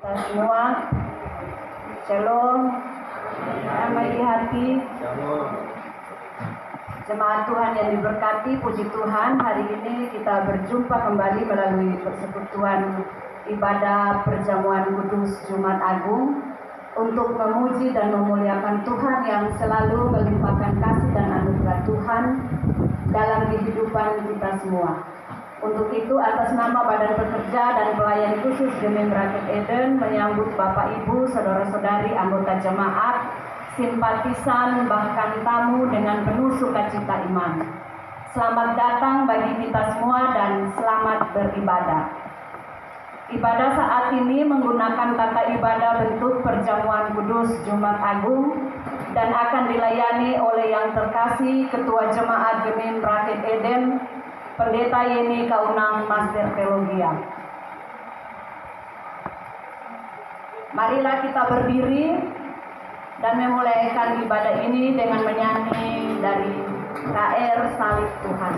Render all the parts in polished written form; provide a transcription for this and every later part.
Kita semua, Shalom, damai di hati. Jemaat Tuhan yang diberkati, puji Tuhan, hari ini kita berjumpa kembali melalui persekutuan ibadah perjamuan kudus Jumat Agung untuk memuji dan memuliakan Tuhan yang selalu melimpahkan kasih dan anugerah Tuhan dalam kehidupan kita semua. Untuk itu, atas nama Badan Pekerja dan Pelayan Khusus Gemim Rakit Eden menyambut Bapak Ibu, saudara-saudari, anggota jemaat, simpatisan, bahkan tamu dengan penuh sukacita iman. Selamat datang bagi kita semua dan selamat beribadah. Ibadah saat ini menggunakan tata ibadah bentuk perjamuan kudus Jumat Agung dan akan dilayani oleh yang terkasih Ketua Jemaat Gemim Rakit Eden, Pendeta Yeni Kaunang Master Teologia. Marilah kita berdiri dan memulaikan ibadah ini dengan menyanyi dari KR Salib Tuhan.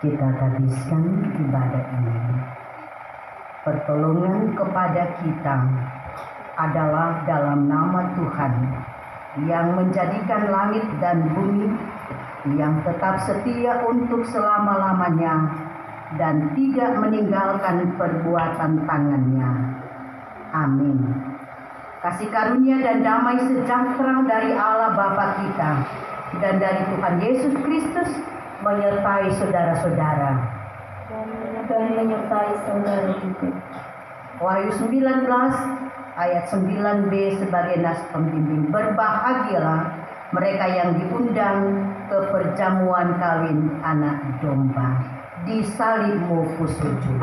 Kita habiskan ibadah ini. Pertolongan kepada kita adalah dalam nama Tuhan yang menjadikan langit dan bumi, yang tetap setia untuk selama-lamanya dan tidak meninggalkan perbuatan tangannya. Amin. Kasih karunia dan damai sejahtera dari Allah Bapa kita dan dari Tuhan Yesus Kristus menyertai saudara-saudara. Dan menyertai saudara juga. Wahyu 19 ayat 9b sebagai nas pembimbing. Berbahagialah mereka yang diundang ke perjamuan kawin anak domba. Di salibmu ku sujud.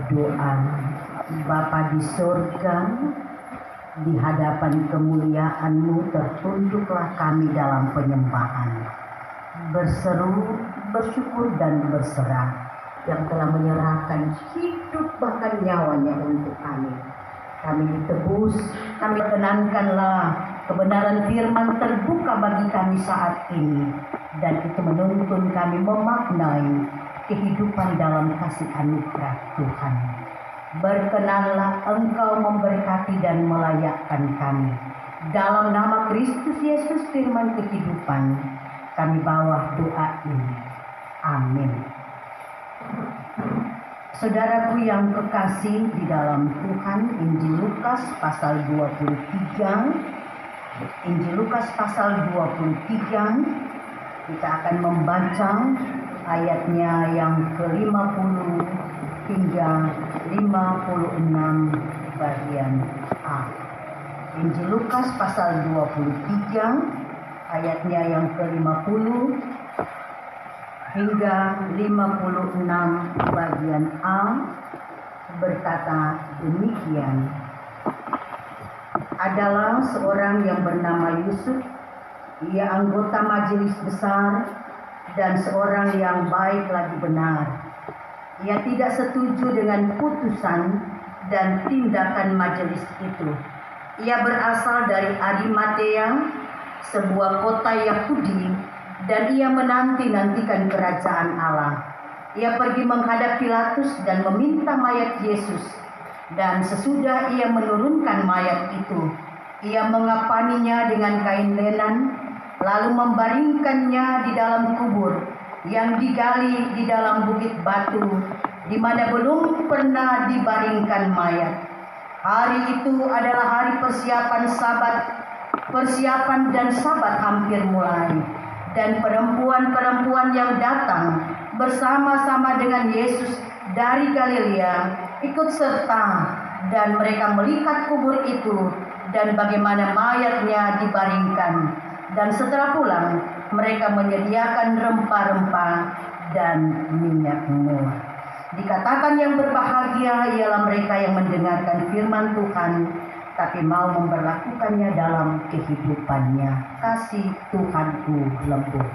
berdoa. Bapa di surga, di hadapan kemuliaan-Mu tertunduklah kami dalam penyembahan, berseru, bersyukur dan berserah yang telah menyerahkan hidup bahkan nyawanya untuk kami. Kami ditebus, kami kenankanlah kebenaran firman terbuka bagi kami saat ini, dan itu menuntun kami memaknai kehidupan dalam kasih anugerah Tuhan. Berkenanlah Engkau memberkati dan melayakkan kami. Dalam nama Kristus Yesus firman kehidupan, kami bawa doa ini. Amin. Saudaraku yang kekasih di dalam Tuhan, Injil Lukas pasal 23. Injil Lukas pasal 23, kita akan membaca ayatnya yang ke-50 hingga 56 bagian A. Injil Lukas pasal 23 ayatnya yang ke-50 hingga 56 bagian A berkata demikian. Adalah seorang yang bernama Yusuf, ia anggota majelis besar dan seorang yang baik lagi benar. Ia tidak setuju dengan putusan dan tindakan majelis itu. Ia berasal dari Arimatea, sebuah kota Yahudi, dan ia menanti-nantikan kerajaan Allah. Ia pergi menghadap Pilatus dan meminta mayat Yesus. Dan sesudah ia menurunkan mayat itu, ia mengapaninya dengan kain lenan, lalu membaringkannya di dalam kubur yang digali di dalam bukit batu, di mana belum pernah dibaringkan mayat. Hari itu adalah hari persiapan Sabat. Persiapan dan Sabat hampir mulai, dan perempuan-perempuan yang datang bersama-sama dengan Yesus dari Galilea ikut serta, dan mereka melihat kubur itu dan bagaimana mayatnya dibaringkan. Dan setelah pulang, mereka menyediakan rempah-rempah dan minyak mur. Dikatakan yang berbahagia ialah mereka yang mendengarkan firman Tuhan, tapi mau memperlakukannya dalam kehidupannya. Kasih Tuhanku lembut.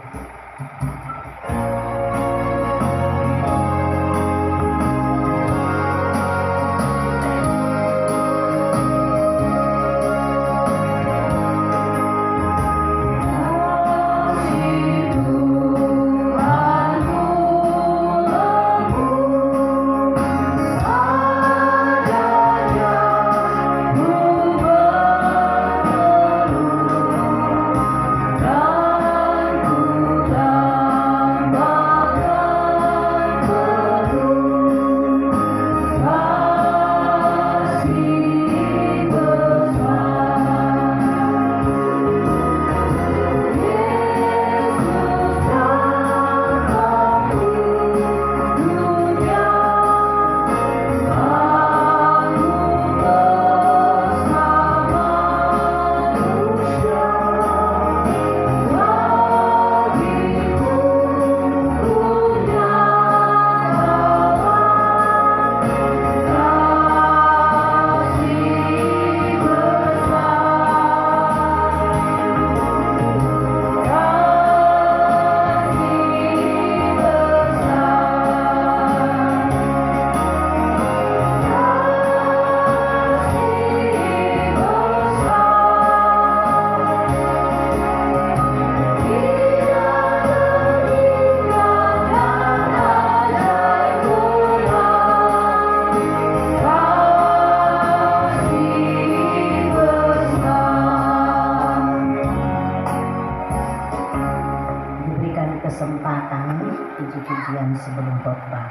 Puji-pujian sebelum khotbah.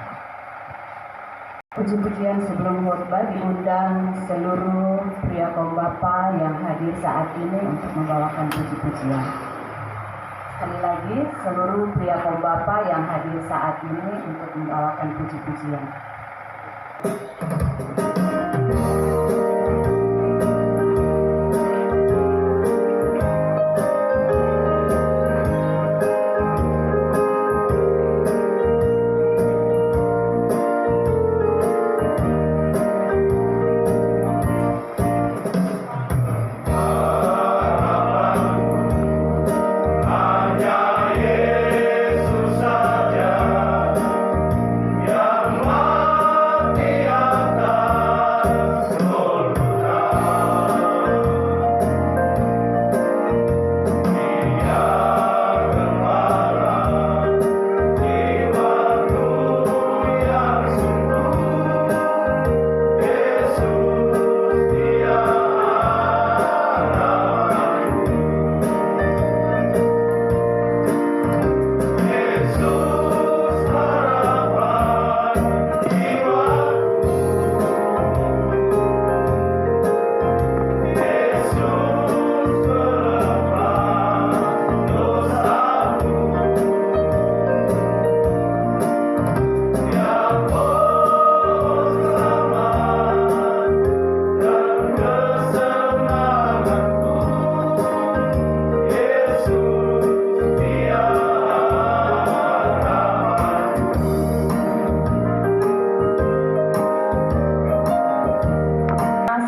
Puji-pujian sebelum khotbah diundang seluruh pria kaum bapa yang hadir saat ini untuk membawakan puji-pujian. Sekali lagi, seluruh pria kaum bapa yang hadir saat ini untuk membawakan puji-pujian.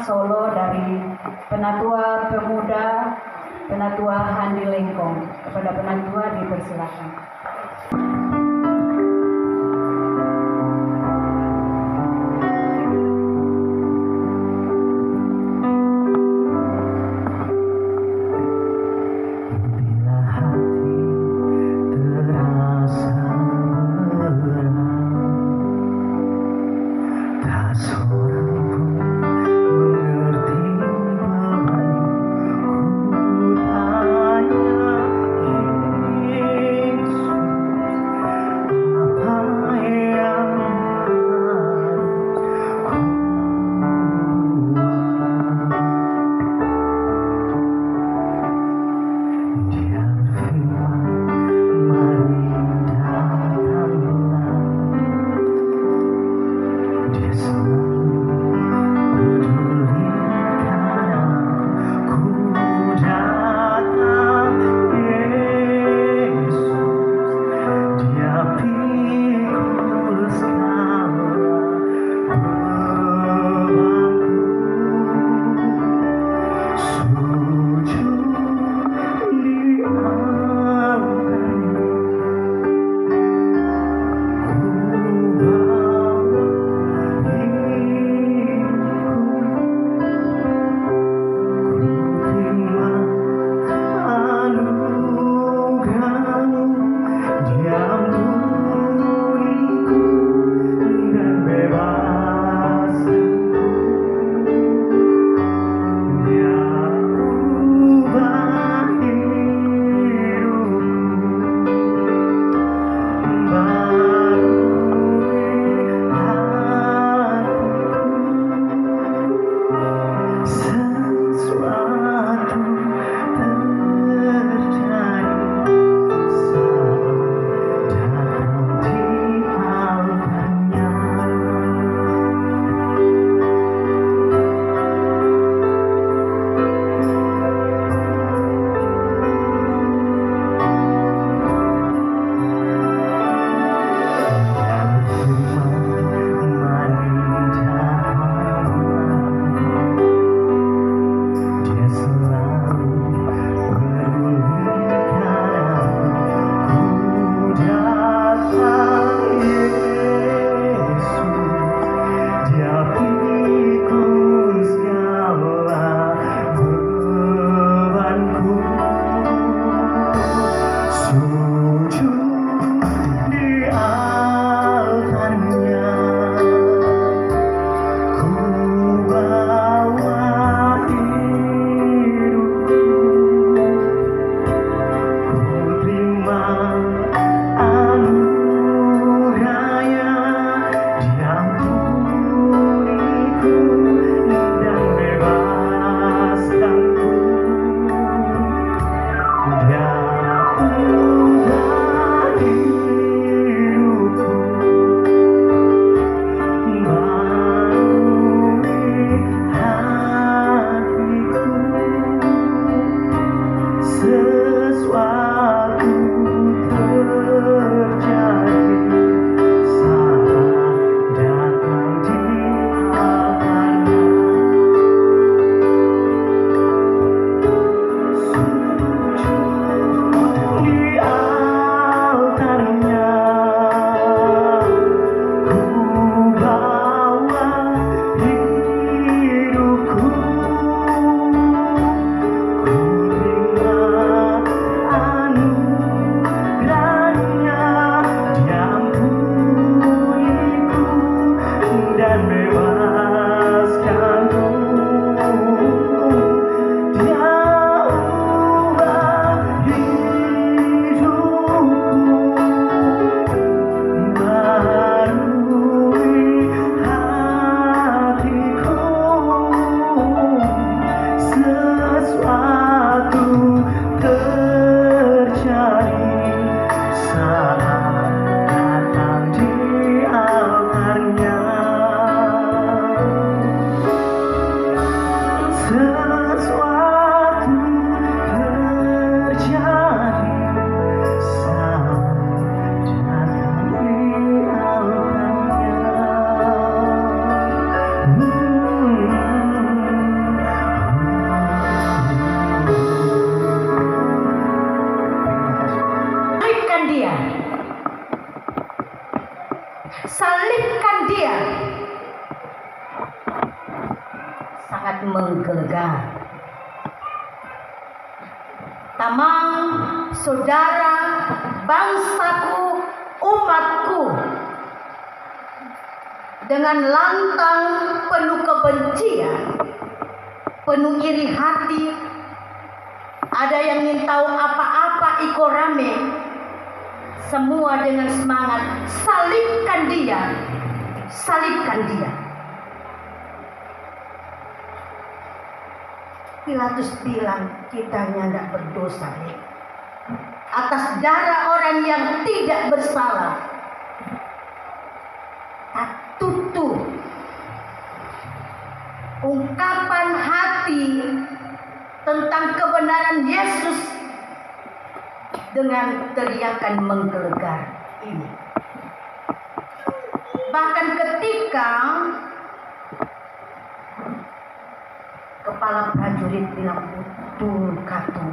solo dari Penatua Pemuda Penatua Handi Lengkong. Kepada Penatua dipersilakan. Bila hati terasa berat, tak seorang pun mengerti bebanku. Tanya Yesus, menggelegar. Tamang, saudara, bangsaku, umatku, dengan lantang penuh kebencian, penuh iri hati, ada yang ingin tahu apa-apa iko rame, semua dengan semangat salibkan dia, salibkan dia. Pilatus bilang, kita tidak berdosa atas darah orang yang tidak bersalah. Tutup ungkapan hati tentang kebenaran Yesus dengan teriakan menggelegar ini. Bahkan ketika kepala prajurit bilang, betul Katu,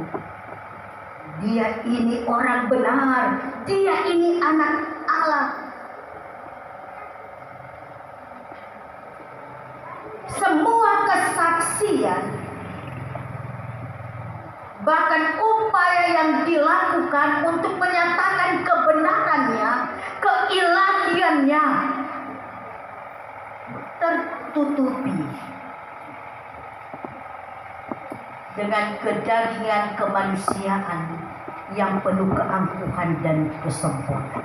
dia ini orang benar, dia ini anak Allah. Semua kesaksian, bahkan upaya yang dilakukan untuk menyatakan kebenarannya, keilahiannya, tertutupi dengan kedagingan kemanusiaan yang penuh keangkuhan dan kesombongan,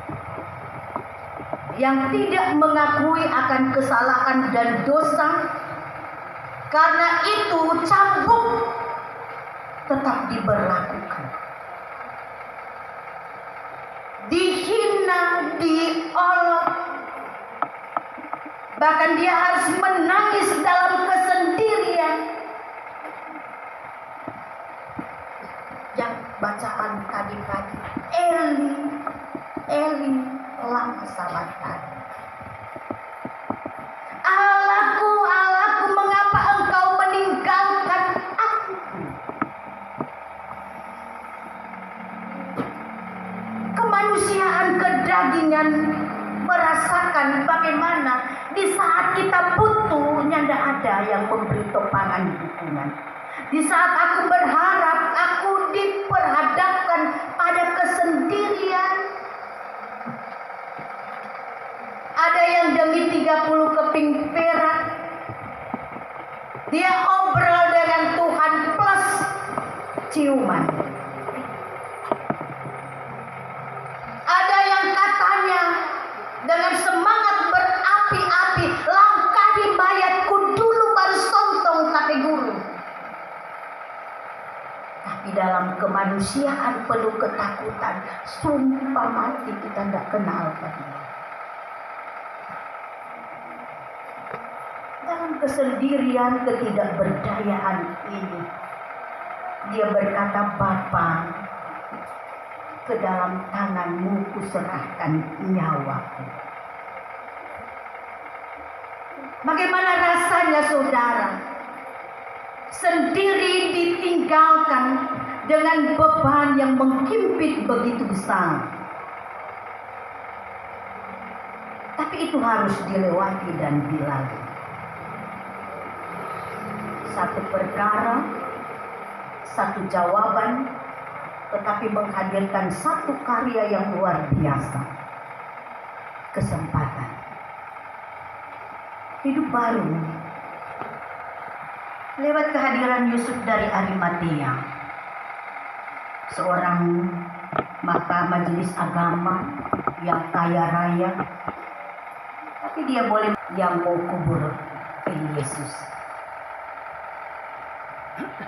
yang tidak mengakui akan kesalahan dan dosa. Karena itu cambuk tetap diberlakukan, dihina, diolok, bahkan dia harus menangis dalam kesendirian. Yang bacaan tadi pagi, Eli, Eli, lama sabachthani. Allahku, Allahku, mengapa engkau meninggalkan aku? Kemanusiaan kedagingan merasakan bagaimana di saat kita butuh, tidak ada yang memberi topangan dukungan. Di saat aku berharap, aku diperhadapkan pada kesendirian. Ada yang demi 30 keping perak, dia obrol dengan Tuhan plus ciuman. Ada yang katanya dengan semangat berapi-api, langkahi mayatku dulu baru sontong tapi guru. Tapi dalam kemanusiaan penuh ketakutan, sumpah mati kita tidak kenal dia. Dalam kesendirian, ketidakberdayaan ini, dia berkata, Bapa, ke dalam tanganmu kuserahkan nyawaku. Bagaimana rasanya saudara? Sendiri ditinggalkan dengan beban yang menghimpit begitu besar. Tapi itu harus dilewati dan dilalui. Satu perkara, satu jawaban, tetapi menghadirkan satu karya yang luar biasa. Kesempatan hidup baru lewat kehadiran Yusuf dari Arimatea, seorang mata majelis agama yang kaya raya, tapi dia boleh yang mau kubur Yesus.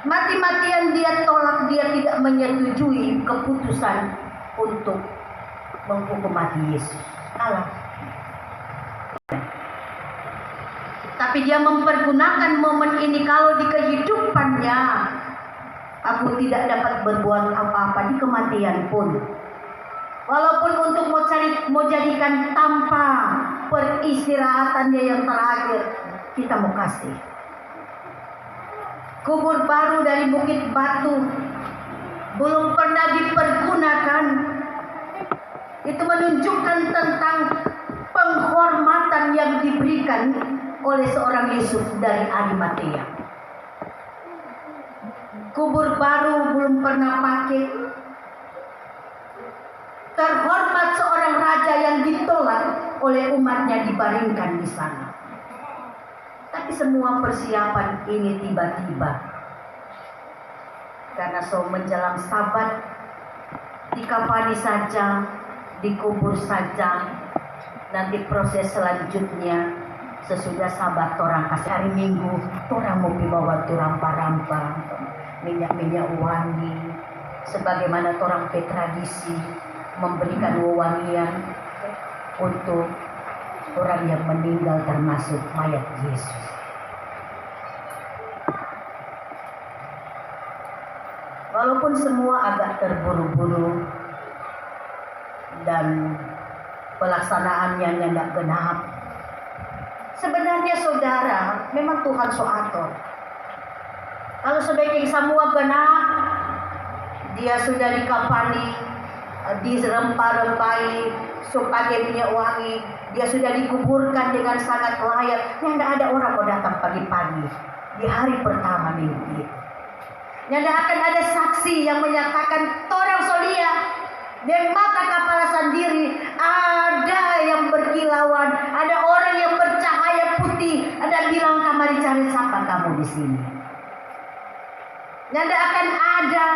Mati-matian dia tolak, dia tidak menyetujui keputusan untuk menghukum mati Yesus. Kalah. Tapi dia mempergunakan momen ini, kalau di kehidupannya aku tidak dapat berbuat apa-apa di kematian pun. Walaupun untuk mau jadikan tanpa peristirahatannya yang terakhir, kita mau kasih. Kubur baru dari bukit batu belum pernah dipergunakan. Itu menunjukkan tentang penghormatan yang diberikan oleh seorang Yusuf dari Arimatea. kubur baru belum pernah pakai. Terhormat seorang raja yang ditolak oleh umatnya dibaringkan di sana. Tapi semua persiapan ini tiba-tiba. Karena menjelang Sabat, dikafani saja, dikubur saja. Nanti proses selanjutnya sesudah Sabat orang kasih hari Minggu, orang mau bawa tu rampa-rampa, minyak-minyak wangi, sebagaimana orang tradisi memberikan wewangian untuk orang yang meninggal termasuk mayat Yesus. Walaupun semua agak terburu-buru dan pelaksanaannya tidak genap, sebenarnya saudara, memang Tuhan so atur. Kalau sebaiknya semua genap, dia sudah dikafani, dirempah-rempahi, supaya minyak wangi, dia sudah dikuburkan dengan sangat layak. Yang tidak ada orang mau datang pagi-pagi di hari pertama minggu itu. Yang tidak akan ada saksi yang menyatakan torang solia di mata kepala sendiri ada yang berkilauan, ada orang yang bercahaya putih, ada bilang kamari cari siapa kamu di sini. Yang tidak akan ada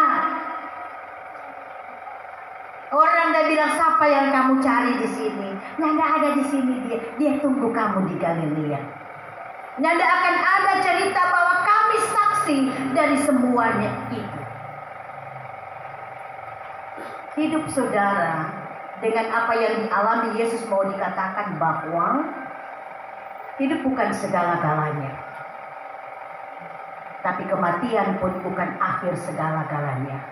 orang yang bilang siapa yang kamu cari di sini. Yang tidak ada di sini, dia tunggu kamu di Galilea. Yang tidak akan ada cerita bahwa kami saksi dari semuanya itu. Hidup saudara dengan apa yang dialami Yesus mau dikatakan bahwa hidup bukan segala-galanya. Tapi kematian pun bukan akhir segala-galanya.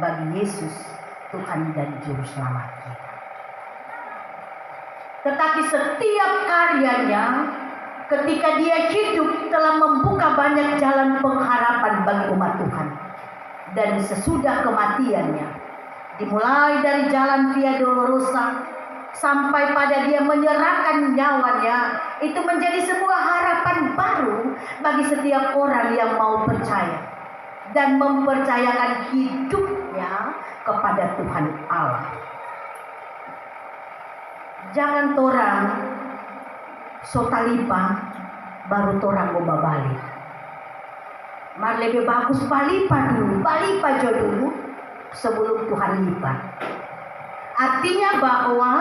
Bagi Yesus, Tuhan dan Juru Selamat kita. Tetapi setiap karyanya ketika dia hidup telah membuka banyak jalan pengharapan bagi umat Tuhan. Dan sesudah kematiannya, dimulai dari jalan Via Dolorosa sampai pada dia menyerahkan nyawanya, itu menjadi sebuah harapan baru bagi setiap orang yang mau percaya dan mempercayakan hidupnya kepada Tuhan Allah. Jangan torang sotalipa baru torang mau balik. Mar lebih bagus balipa dulu sebelum Tuhan lipat. Artinya bahwa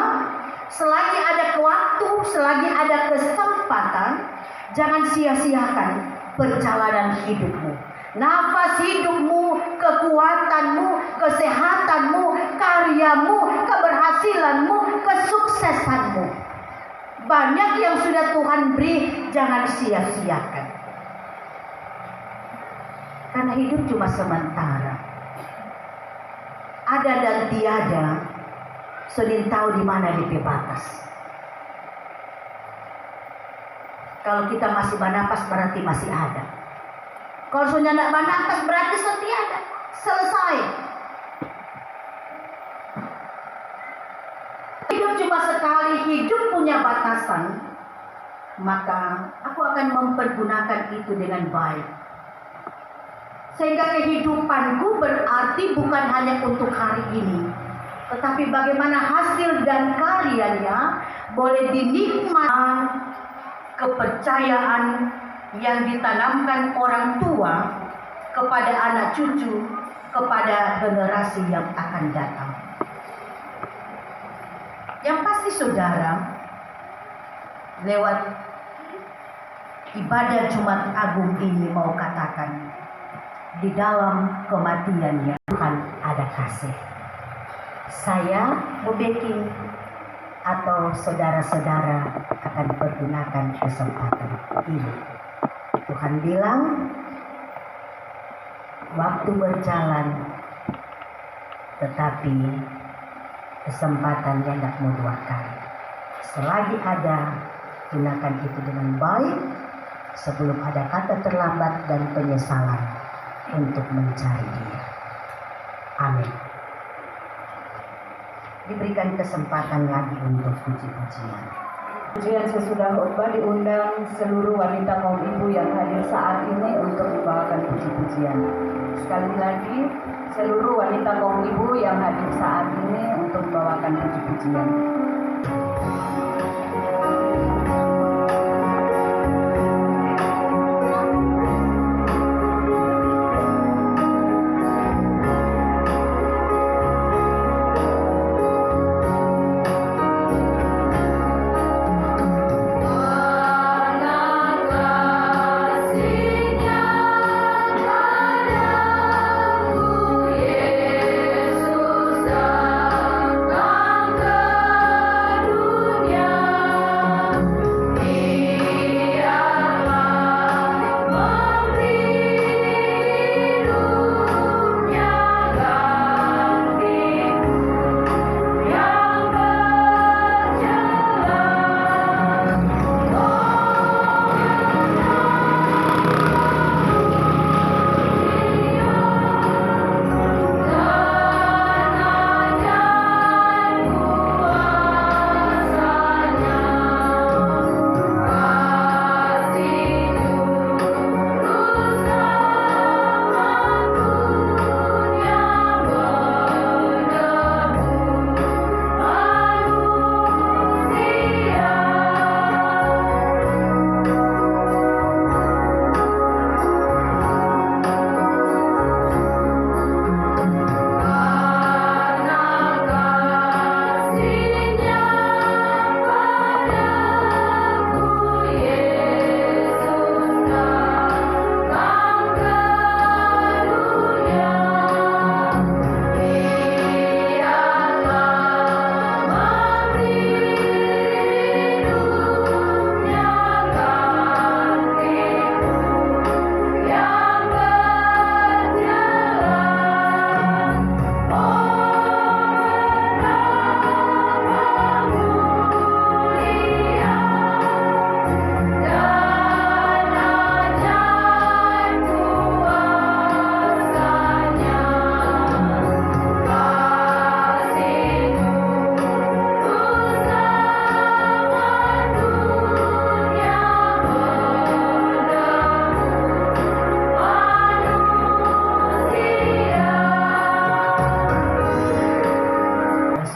selagi ada waktu, selagi ada kesempatan, jangan sia-siakan perjalanan hidupmu. Nafas hidupmu, kekuatanmu, kesehatanmu, karyamu, keberhasilanmu, kesuksesanmu. Banyak yang sudah Tuhan beri, jangan sia-siakan. Karena hidup cuma sementara. Ada dan tiada, sudah tahu di mana DP batas. Kalau kita masih bernapas berarti masih ada. Kalau sudah tidak bernapas berarti sudah tiada. Selesai. Hidup cuma sekali, hidup punya batasan. Maka aku akan mempergunakan itu dengan baik. Sehingga kehidupanku berarti bukan hanya untuk hari ini, tetapi bagaimana hasil dan karyanya boleh dinikmati. Kepercayaan yang ditanamkan orang tua kepada anak cucu, kepada generasi yang akan datang. Yang pasti saudara, lewat ibadah Jumat Agung ini mau katakan, di dalam kematiannya Tuhan ada kasih. Saya membaking atau saudara-saudara akan pergunakan kesempatan ini. Tuhan bilang, waktu berjalan, tetapi kesempatannya tidak mau dua kali. Selagi ada, gunakan itu dengan baik, sebelum ada kata terlambat dan penyesalan untuk mencari Dia. Amin. Diberikan kesempatan lagi untuk puji-pujian. Pujian sesudah khotbah diundang seluruh wanita kaum ibu yang hadir saat ini untuk membawakan puji-pujian. Sekali lagi, seluruh wanita kaum ibu yang hadir saat ini untuk membawakan puji-pujian.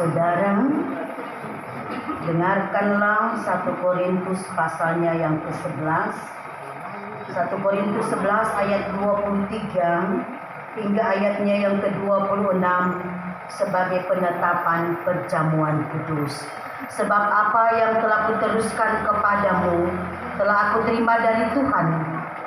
Saudara, dengarkanlah 1 Korintus pasalnya yang ke-11. 1 Korintus 11 ayat 23 hingga ayatnya yang ke-26 sebagai penetapan perjamuan kudus. Sebab apa yang telah kuteruskan kepadamu telah aku terima dari Tuhan,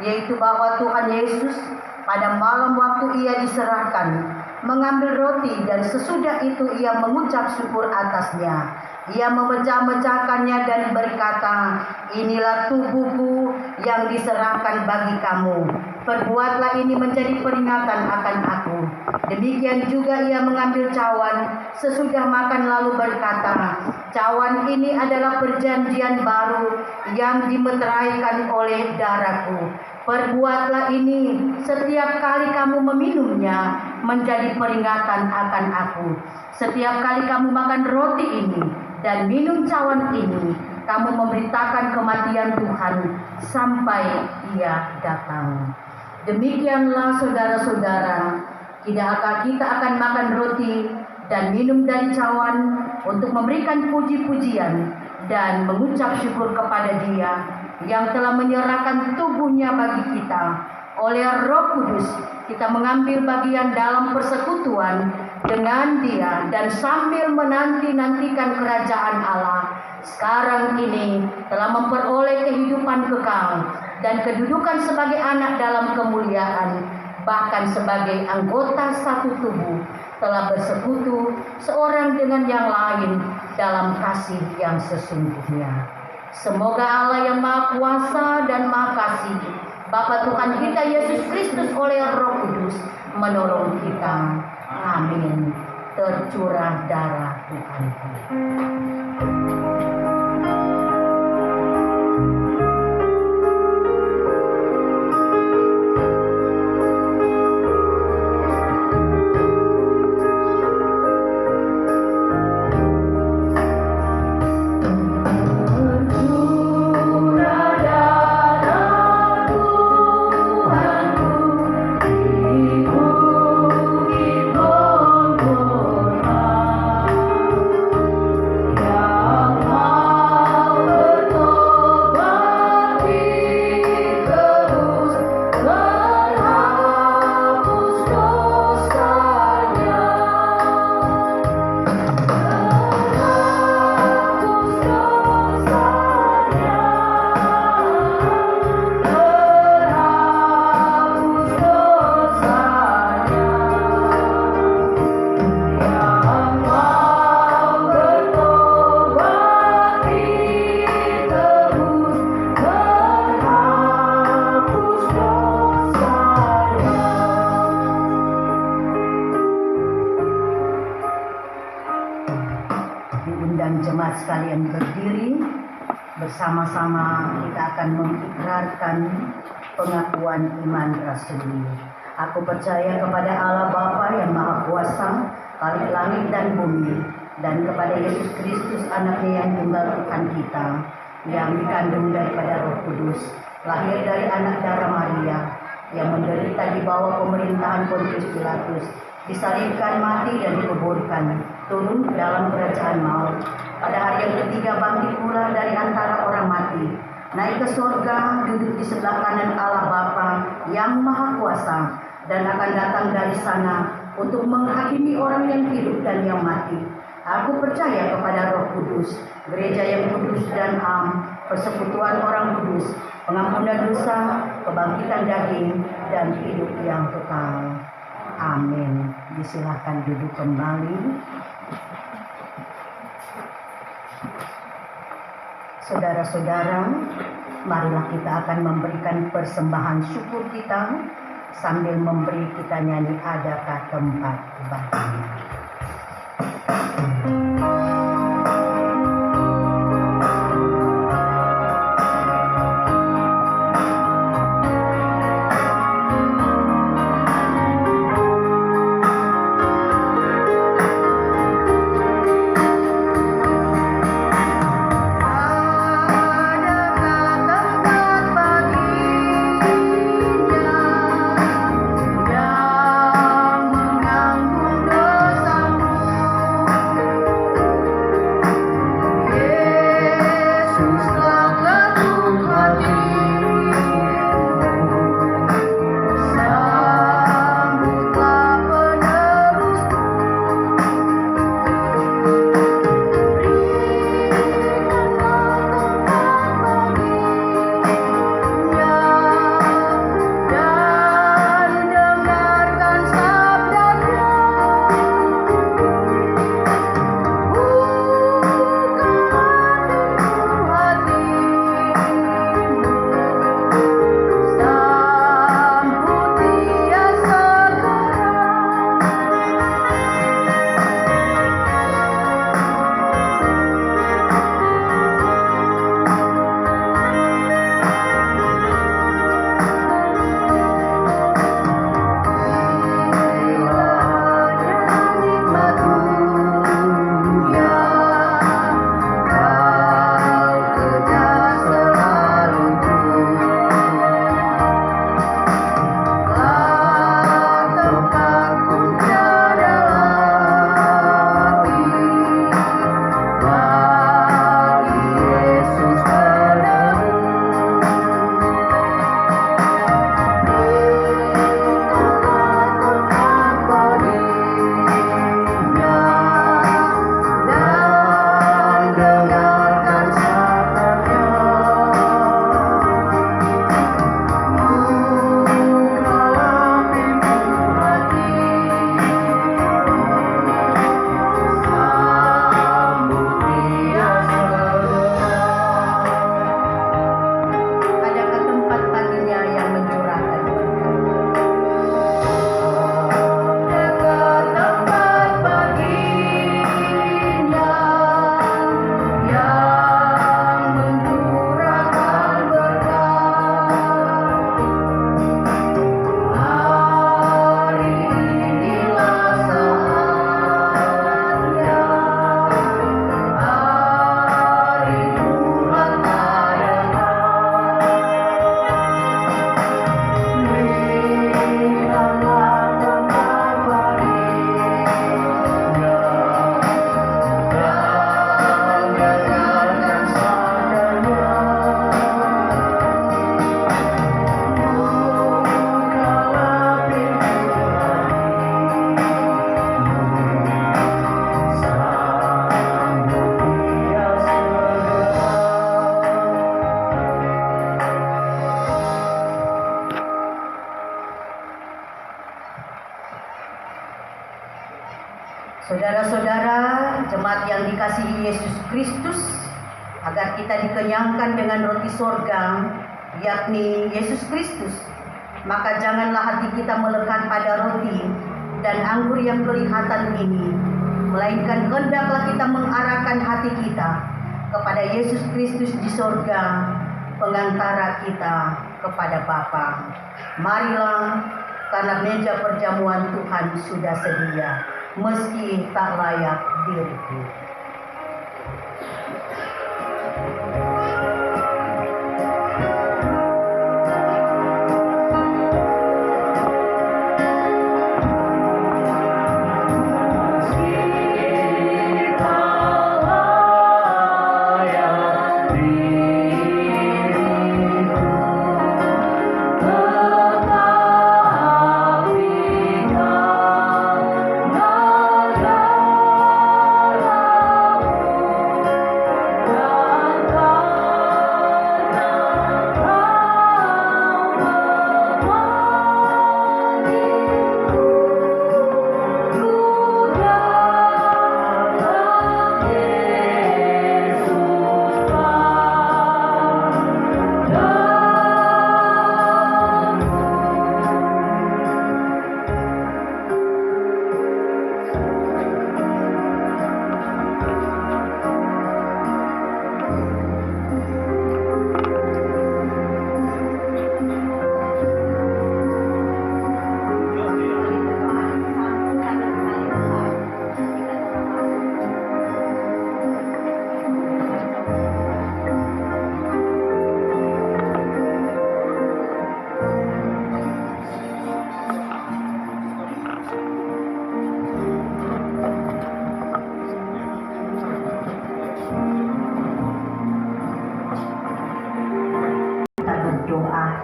yaitu bahwa Tuhan Yesus pada malam waktu ia diserahkan mengambil roti, dan sesudah itu ia mengucap syukur atasnya. Ia memecah-mecahkannya dan berkata, "Inilah tubuhku yang diserahkan bagi kamu. Perbuatlah ini menjadi peringatan akan aku." Demikian juga ia mengambil cawan sesudah makan lalu berkata, "Cawan ini adalah perjanjian baru yang dimeteraikan oleh darahku. Perbuatlah ini setiap kali kamu meminumnya menjadi peringatan akan aku. Setiap kali kamu makan roti ini dan minum cawan ini, kamu memberitakan kematian Tuhan sampai ia datang." Demikianlah saudara-saudara, tidakkah kita akan makan roti dan minum dari cawan untuk memberikan puji-pujian dan mengucap syukur kepada Dia yang telah menyerahkan tubuhnya bagi kita. Oleh Roh Kudus kita mengambil bagian dalam persekutuan dengan Dia, dan sambil menanti-nantikan kerajaan Allah, sekarang ini telah memperoleh kehidupan kekal dan kedudukan sebagai anak dalam kemuliaan, bahkan sebagai anggota satu tubuh telah bersekutu seorang dengan yang lain dalam kasih yang sesungguhnya. Semoga Allah yang Maha Kuasa dan Maha Kasih, Bapa Tuhan kita Yesus Kristus oleh Roh Kudus menolong kita. Amin. Tercurah darah Tuhan. Tercurah darah Tuhanku di Bersama-sama kita akan mengikrarkan pengakuan iman rasuli. Aku percaya kepada Allah Bapa yang Maha Kuasa, Khalik langit dan bumi, dan kepada Yesus Kristus anaknya yang tunggal Tuhan kita, yang dikandung daripada Roh Kudus, lahir dari anak darah Maria, yang menderita di bawah pemerintahan Pontius Pilatus, disalibkan, mati dan dikuburkan, turun ke dalam kerajaan maut. Pada hari yang ketiga bangkit pula dari antara orang mati, naik ke surga, duduk di sebelah kanan Allah Bapa yang Maha Kuasa, dan akan datang dari sana untuk menghakimi orang yang hidup dan yang mati. Aku percaya kepada Roh Kudus, gereja yang kudus dan am, persekutuan orang kudus, pengampunan dosa, kebangkitan daging, dan hidup yang kekal. Amin. Disilahkan duduk kembali. Saudara-saudara, marilah kita akan memberikan persembahan syukur kita sambil memberi kita nyanyi Adakah Tempat Bagi. Saudara-saudara, jemaat yang dikasihi Yesus Kristus, agar kita dikenyangkan dengan roti sorga, yakni Yesus Kristus, maka janganlah hati kita melekat pada roti dan anggur yang kelihatan ini, melainkan hendaklah kita mengarahkan hati kita kepada Yesus Kristus di sorga, pengantara kita kepada Bapa. Marilah, karena meja perjamuan Tuhan sudah sedia, meski tak layak diriku.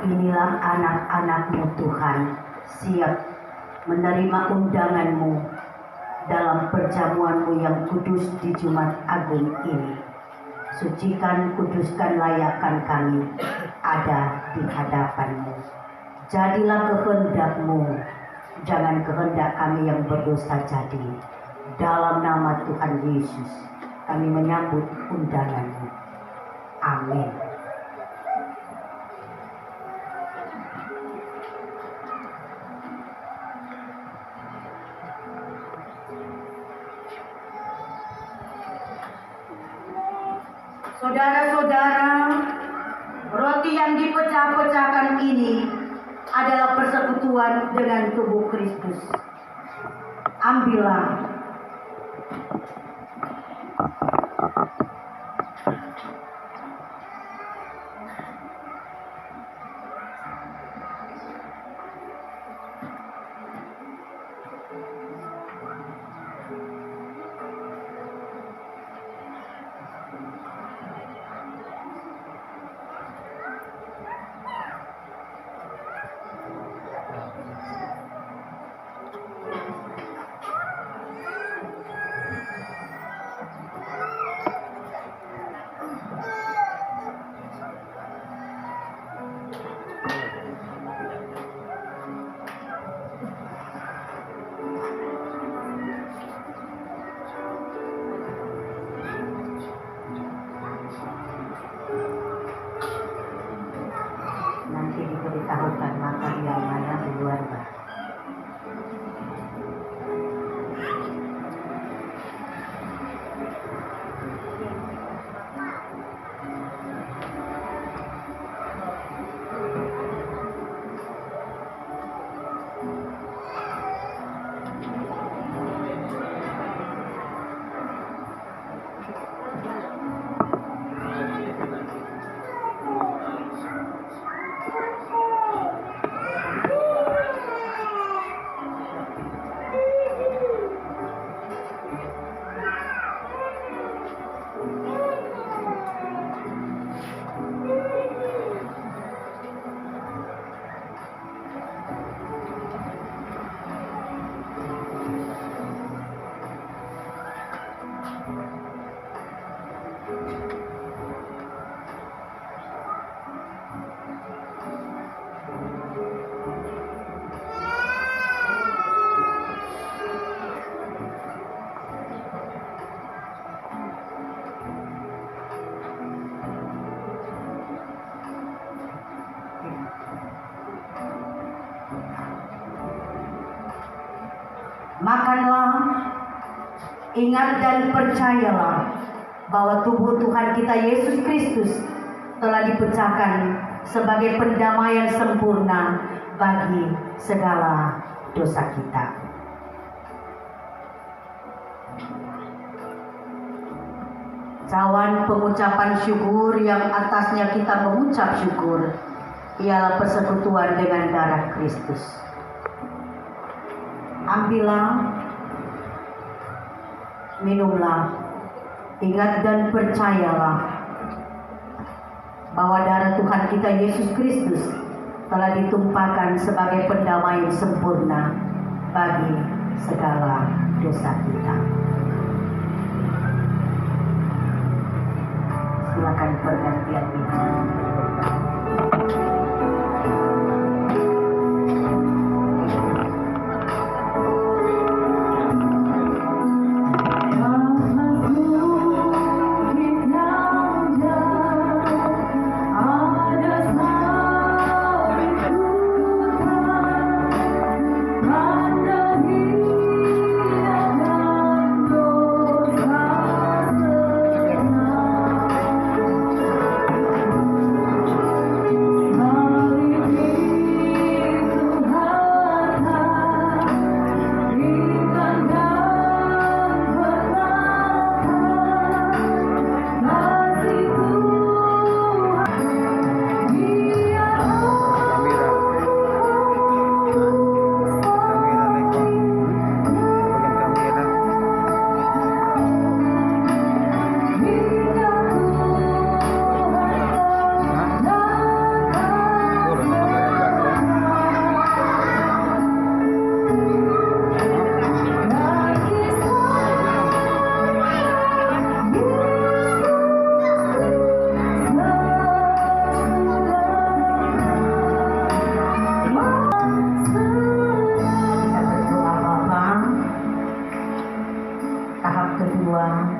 Inilah anak-anak-Mu Tuhan, siap menerima undangan-Mu dalam perjamuan-Mu yang kudus di Jumat Agung ini. Sucikan, kuduskan, layakkan kami ada di hadapan-Mu. Jadilah kehendak-Mu, jangan kehendak kami yang berdosa jadi. Dalam nama Tuhan Yesus, kami menyambut undangan-Mu. Amin. Saudara-saudara, roti yang dipecah-pecahkan ini adalah persekutuan dengan tubuh Kristus. Ambillah. Nanti diberitahukan makan yang mana di luar, Pak. Makanlah, ingat dan percayalah bahwa tubuh Tuhan kita Yesus Kristus telah dipecahkan sebagai pendamaian sempurna bagi segala dosa kita. Cawan pengucapan syukur yang atasnya kita mengucap syukur ialah persekutuan dengan darah Kristus. Ambillah, minumlah, ingat dan percayalah bahwa darah Tuhan kita Yesus Kristus telah ditumpahkan sebagai pendamaian sempurna bagi segala dosa kita. Silakan pergantian meja.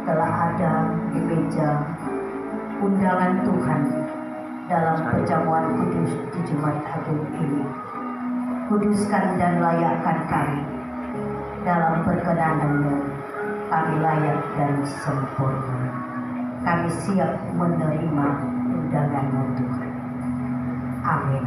Telah ada di meja undangan Tuhan dalam perjamuan kudus di Jumat Agung ini. Kuduskan dan layakkan kami dalam perkenanan-Mu. Kami layak dan sempurna. Kami siap menerima undangan-Mu Tuhan. Amin.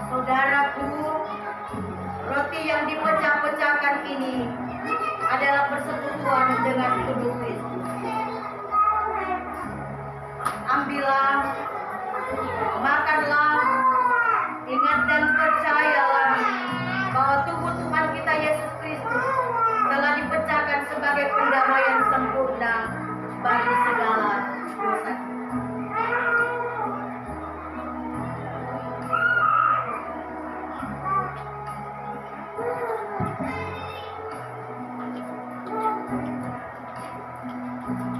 Saudaraku, roti yang dipecah-pecahkan ini adalah persekutuan dengan tubuh Kristus. Ambillah, makanlah, ingat dan percayalah bahwa tubuh Tuhan kita Yesus Kristus telah dipecahkan sebagai pendamaian sempurna bagi segala dosa.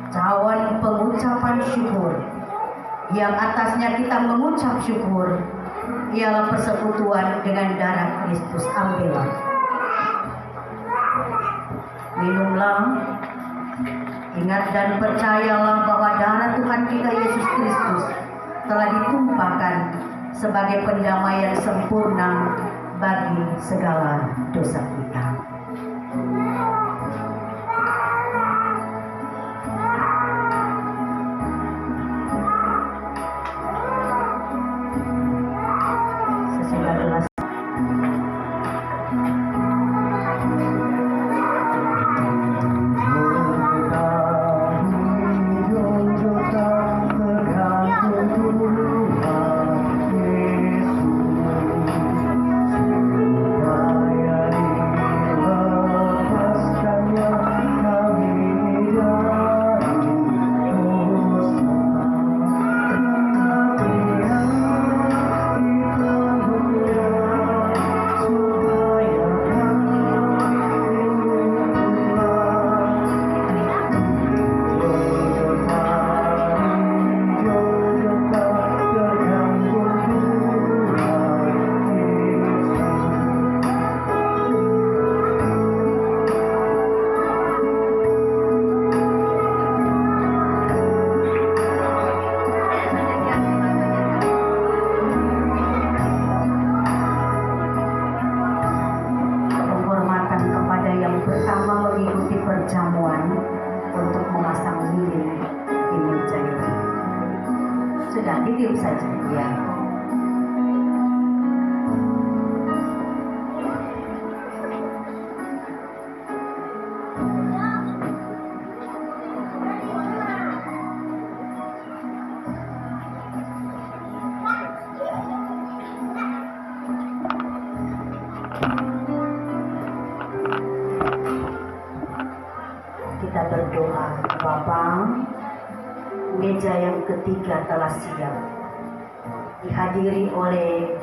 Cawan pengucapan syukur yang atasnya kita mengucap syukur ialah persekutuan dengan darah Kristus. Ambillah, minumlah, ingat dan percayalah bahwa darah Tuhan kita Yesus Kristus telah ditumpahkan sebagai pendamaian sempurna bagi segala dosa kita. Sesudah kelas penghormatan kepada yang pertama mengikuti perjamuan untuk memasang lilin di meja itu. Sudah ditiup saja ya. Kita berdoa, Bapa, meja yang ketiga telah siap, dihadiri oleh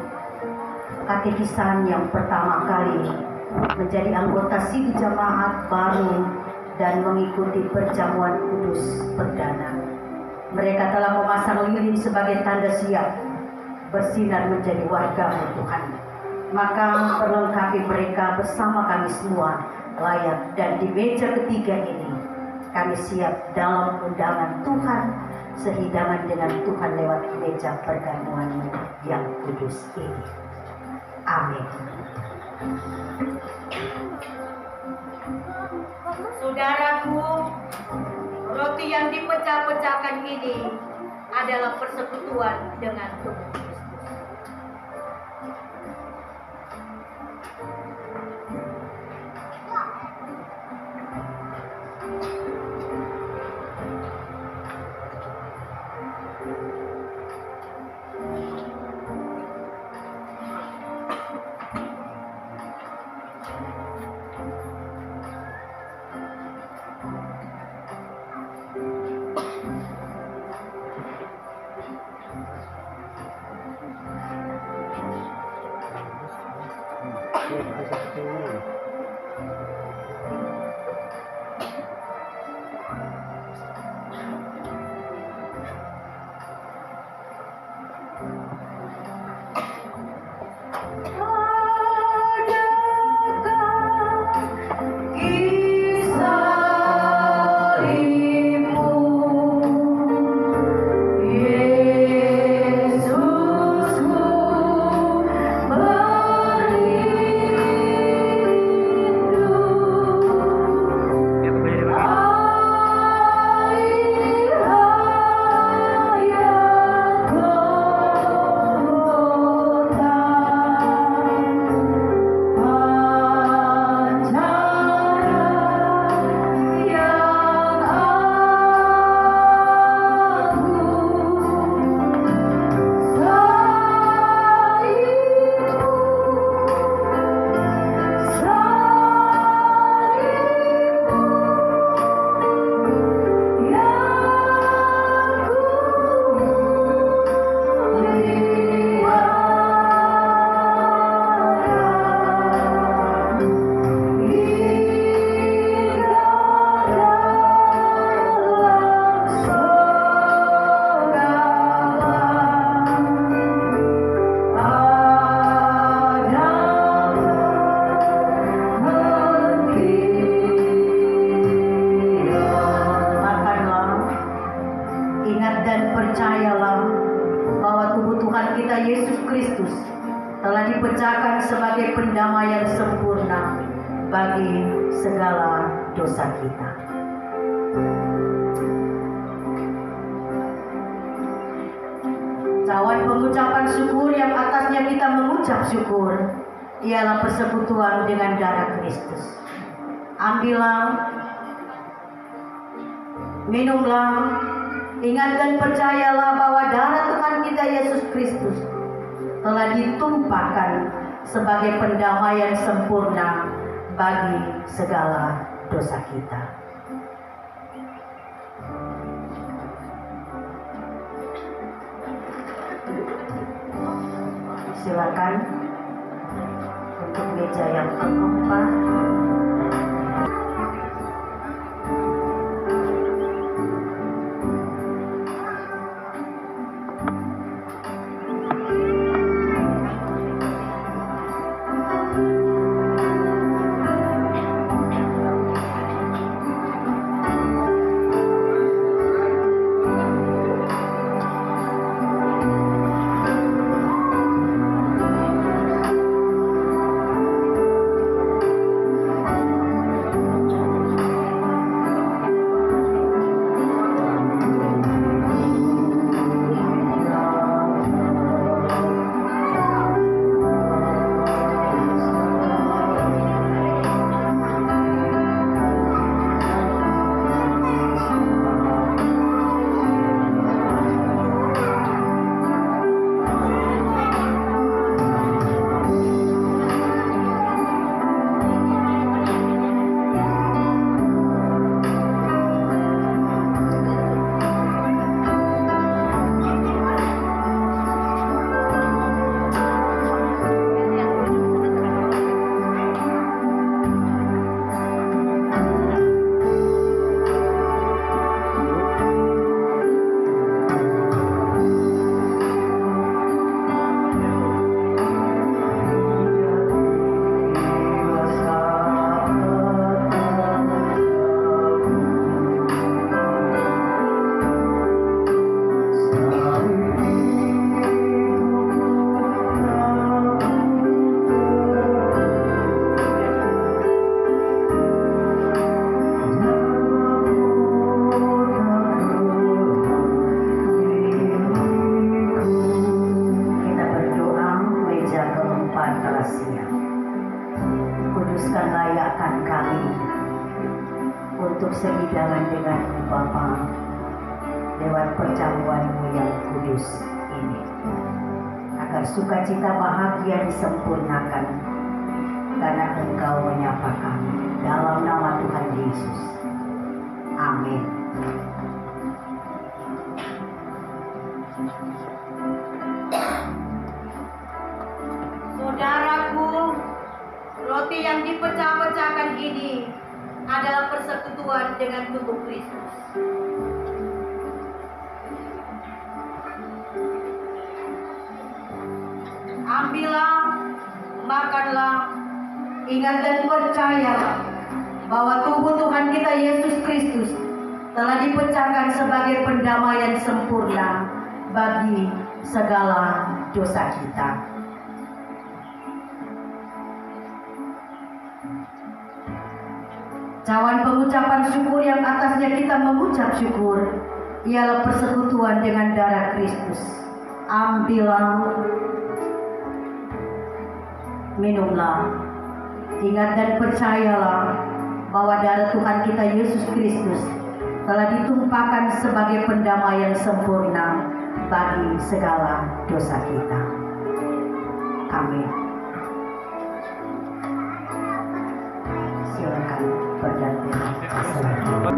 katekisan yang pertama kali menjadi anggota sidang jemaat baru dan mengikuti perjamuan kudus perdana. Mereka telah memasang lilin sebagai tanda siap bersinar menjadi warga Tuhan. Maka perlengkapi mereka bersama kami semua layak, dan di meja ketiga ini kami siap dalam undangan Tuhan, sehidangan dengan Tuhan lewat meja perjamuan yang kudus ini. Amin. Saudaraku, roti yang dipecah-pecahkan ini adalah persekutuan dengan tubuh Kristus. telah dipecahkan sebagai pendamaian sempurna bagi segala dosa kita. Cawan pengucapan syukur yang atasnya kita mengucap syukur ialah persekutuan dengan darah Kristus. Ambillah, minumlah, ingat dan percayalah bahwa darah Tuhan kita Yesus Kristus telah ditumpahkan sebagai pendamaian sempurna bagi segala dosa kita. Silakan untuk meja yang keempat. Kuduskan layakkan kami untuk sehidangan dengan Bapa lewat perjamuan-Mu yang kudus ini, agar sukacita bahagia disempurnakan karena Engkau menyapa kami dalam nama Tuhan Yesus. Amin. Saudaraku, roti yang dipecah-pecahkan ini adalah persekutuan dengan tubuh Kristus. Ambillah, makanlah, ingat dan percayalah bahwa tubuh Tuhan kita Yesus Kristus telah dipecahkan sebagai pendamaian sempurna bagi segala dosa kita. Cawan pengucapan syukur yang atasnya kita mengucap syukur ialah persekutuan dengan darah Kristus. Ambillah, minumlah, ingat dan percayalah bahwa darah Tuhan kita Yesus Kristus telah ditumpahkan sebagai pendamaian sempurna bagi segala dosa kita. Amin. Silakan bergantian. Tuhan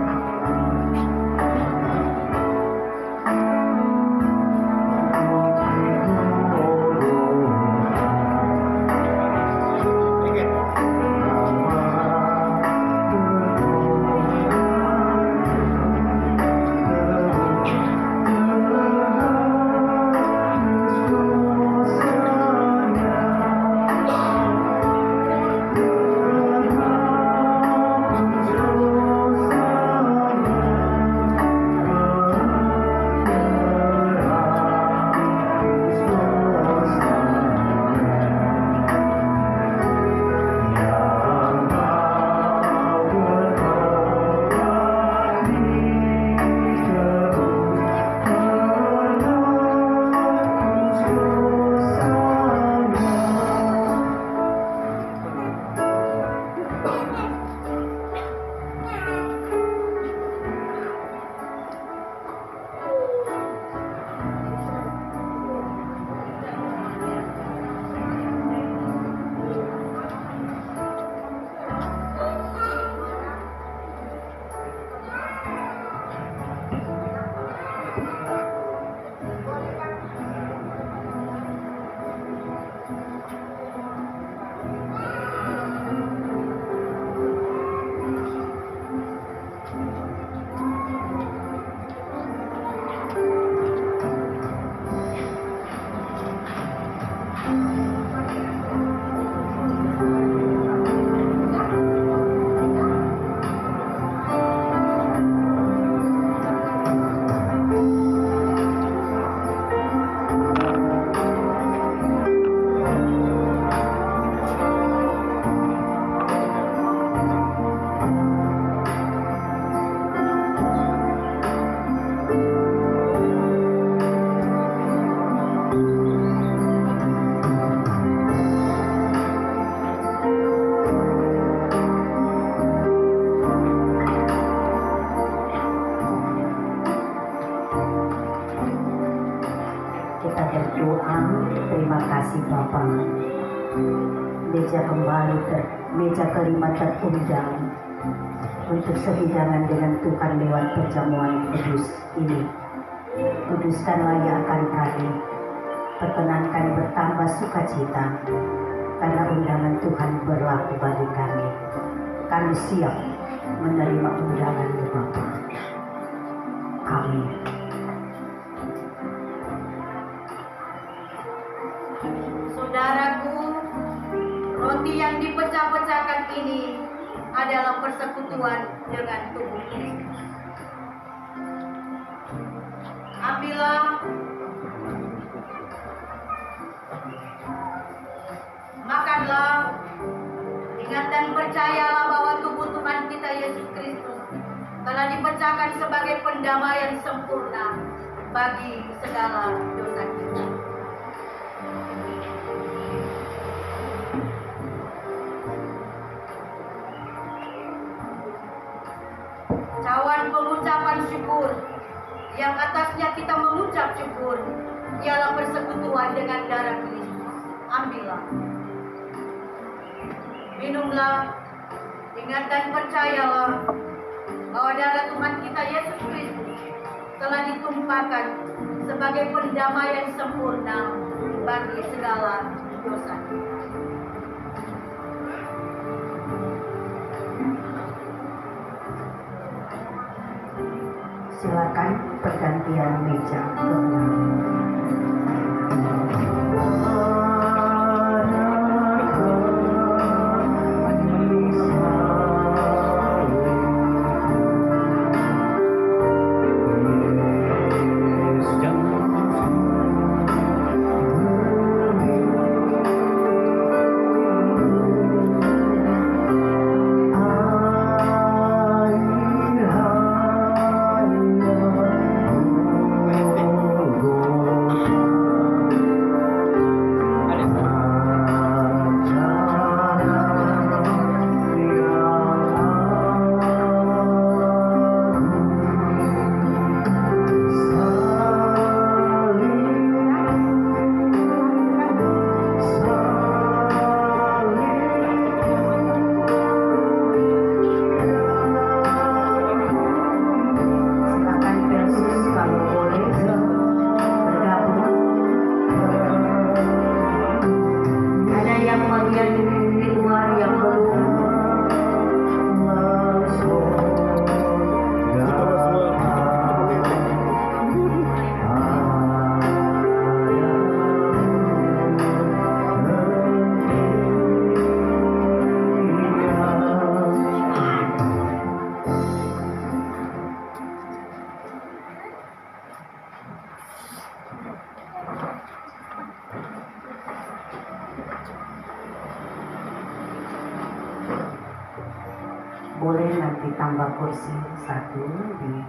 Meja kelima terundang untuk sehidangan dengan Tuhan lewat perjamuan kudus ini. Kuduskanlah ya akan kami, perkenankan bertambah sukacita, karena undangan Tuhan berlaku bagi kami. Kami siap menerima undangan Bapa. Amin. Saudaraku, roti yang dipecah-pecahkan ini adalah persekutuan dengan tubuh Kristus. Ambillah, makanlah, ingat dan percayalah bahwa tubuh Tuhan kita Yesus Kristus telah dipecahkan sebagai pendamaian sempurna bagi segala dosa kita. Cawan pengucapan syukur yang atasnya kita mengucap syukur ialah persekutuan dengan darah Kristus. Ambillah, minumlah, ingat dan percayalah bahwa darah Tuhan kita Yesus Kristus telah ditumpahkan sebagai pendamaian sempurna bagi segala dosa. Silakan pergantian meja. Boleh nanti tambah kursi satu di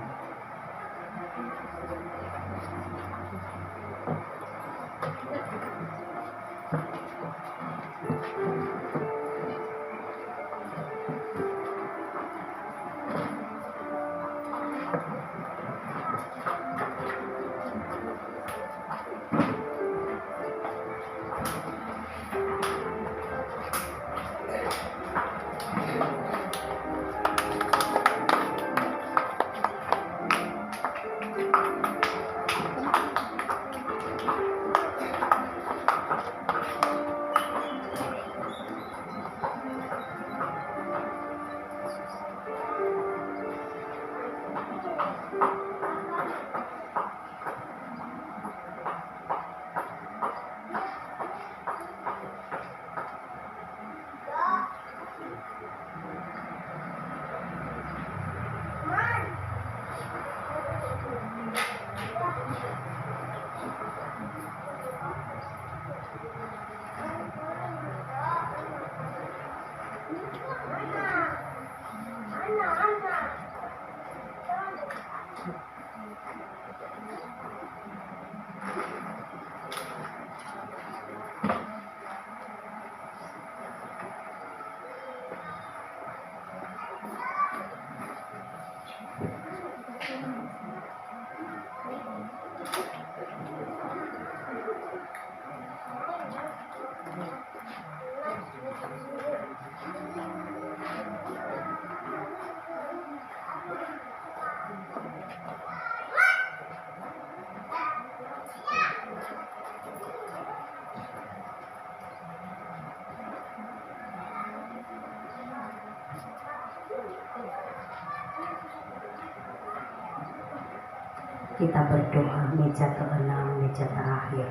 Kita berdoa, meja keenam, meja terakhir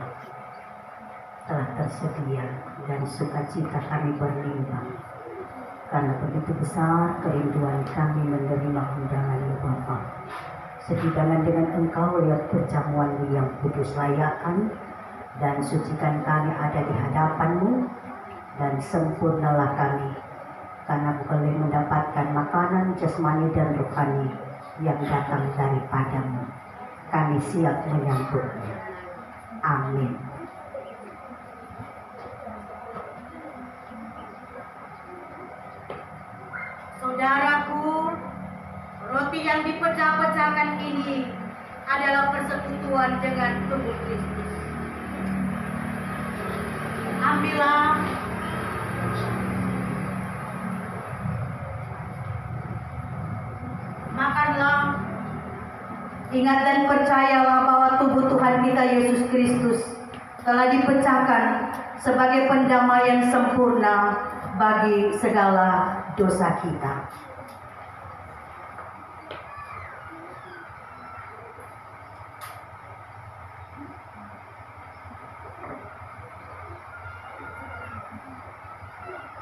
telah tersedia dan sukacita kami berlimpah. Karena begitu besar kerinduan kami menerima undangan Bapa. Sedidangan dengan Engkau lihat perjamuan yang kudus layakkan dan sucikan kami ada di hadapan-Mu, dan sempurnalah kami karena boleh mendapatkan makanan jasmani dan rohani yang datang daripada-Mu. Kami siap menyambutnya. Amin. Saudaraku, roti yang dipecah-pecahkan ini adalah persekutuan dengan tubuh Kristus. Ambillah, makanlah, ingat dan percayalah bahwa tubuh Tuhan kita Yesus Kristus telah dipecahkan sebagai pendamaian sempurna bagi segala dosa kita.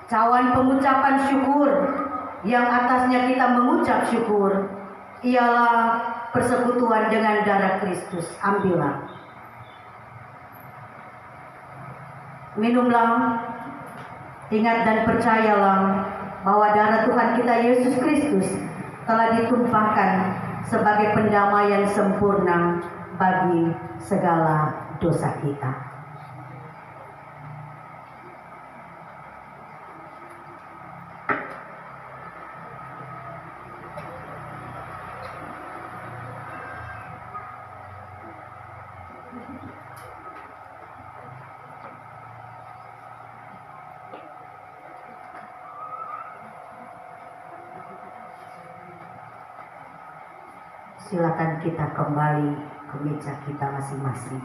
Cawan pengucapan syukur yang atasnya kita mengucap syukur ialah persekutuan dengan darah Kristus. Ambillah, minumlah, ingat dan percayalah bahwa darah Tuhan kita Yesus Kristus telah ditumpahkan sebagai pendamaian sempurna bagi segala dosa kita. Silakan kita kembali ke meja kita masing-masing.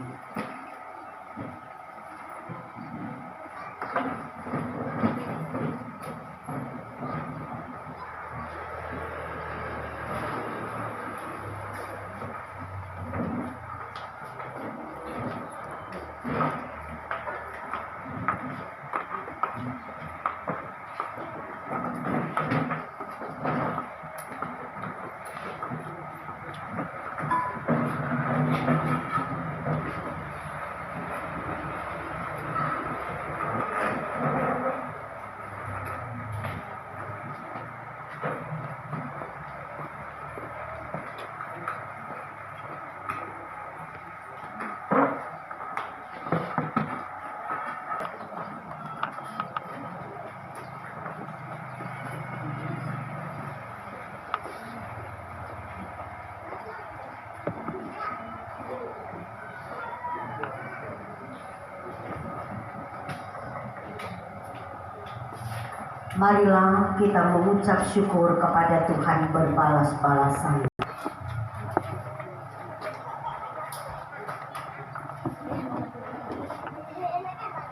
Marilah kita mengucap syukur kepada Tuhan berbalas-balasan.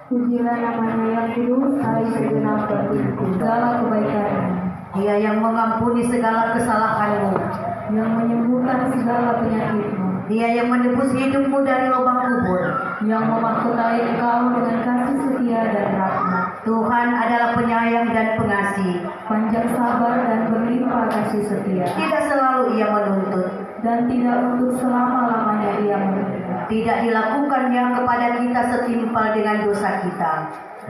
Pujilah namanya yang kudus, hai segenap batinku, segala kebaikan, Dia yang mengampuni segala kesalahanmu, yang menyembuhkan segala penyakitmu, Dia yang menebus hidupmu dari lubang kubur. yang memahkotai engkau dengan kasih setia dan rahmat, Tuhan adalah penyayang dan pengasih. panjang sabar dan berlimpah kasih setia, Tidak selalu Ia menuntut, dan tidak untuk selama-lamanya Ia menerima, tidak dilakukannya kepada kita setimpal dengan dosa kita,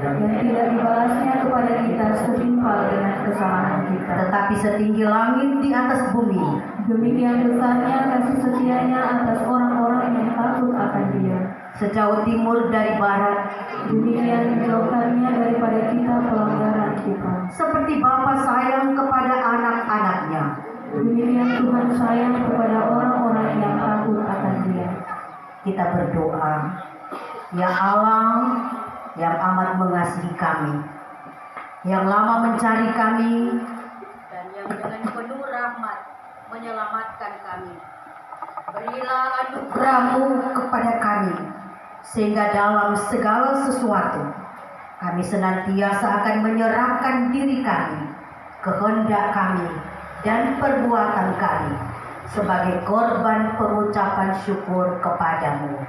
dan tidak dibalasnya kepada kita setimpal dengan kesalahan kita. tetapi setinggi langit di atas bumi, Demikian besarnya kasih setianya atas orang-orang yang takut akan Dia. sejauh timur dari barat. Demikian menjauhkannya daripada kita pelanggaran kita. Seperti Bapa sayang kepada anak-anaknya, Demikian Tuhan sayang kepada orang-orang yang takut akan Dia. kita berdoa. Ya Allah yang amat mengasihi kami, yang lama mencari kami, dan yang dengan penuh rahmat menyelamatkan kami. Berilah anugerah-Mu kepada kami, sehingga dalam segala sesuatu kami senantiasa akan menyerahkan diri kami, kehendak kami, dan perbuatan kami sebagai korban pengucapan syukur kepadamu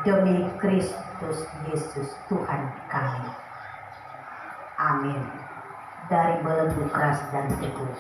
demi Kristus Yesus Tuhan kami. Amin. Dari belenggu keras dan teguh.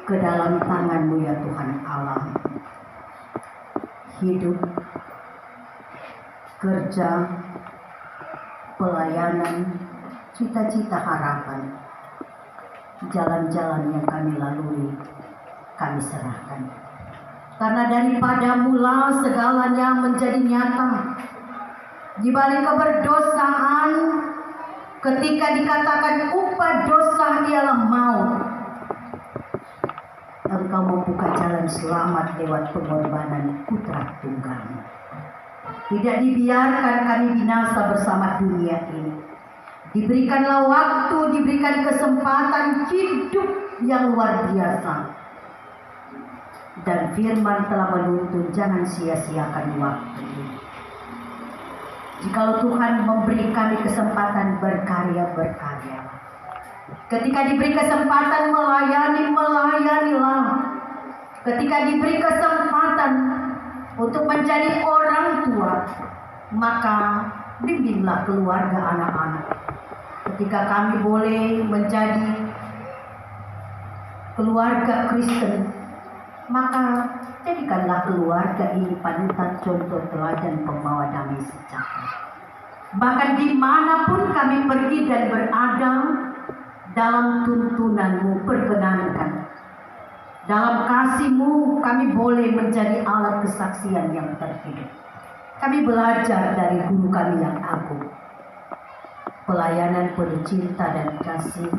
Ke dalam tangan-Mu ya Tuhan Allah, hidup, kerja, pelayanan, cita-cita harapan, jalan-jalan yang kami lalui, kami serahkan. Karena daripada-Mu lah segalanya menjadi nyata. Di balik keberdosaan, ketika dikatakan upah dosa ialah maut, Engkau membuka jalan selamat lewat pengorbanan putra tunggal-Mu. Tidak dibiarkan kami binasa bersama dunia ini. Diberikanlah waktu, diberikan kesempatan hidup yang luar biasa. Dan firman telah menuntun jangan sia-siakan waktu ini. Jikalau Tuhan memberi kami kesempatan berkarya. Ketika diberi kesempatan melayanilah. Ketika diberi kesempatan untuk menjadi orang tua, maka bimbinglah keluarga anak-anak. Ketika kami boleh menjadi keluarga Kristen, maka jadikanlah keluarga ini panutan contoh teladan pembawa damai sejahtera. Bahkan dimanapun kami pergi dan berada, dalam tuntunan-Mu perkenankan. Dalam kasih-Mu kami boleh menjadi alat kesaksian yang terhidup. Kami belajar dari guru kami yang agung. Pelayanan penuh cinta dan kasih,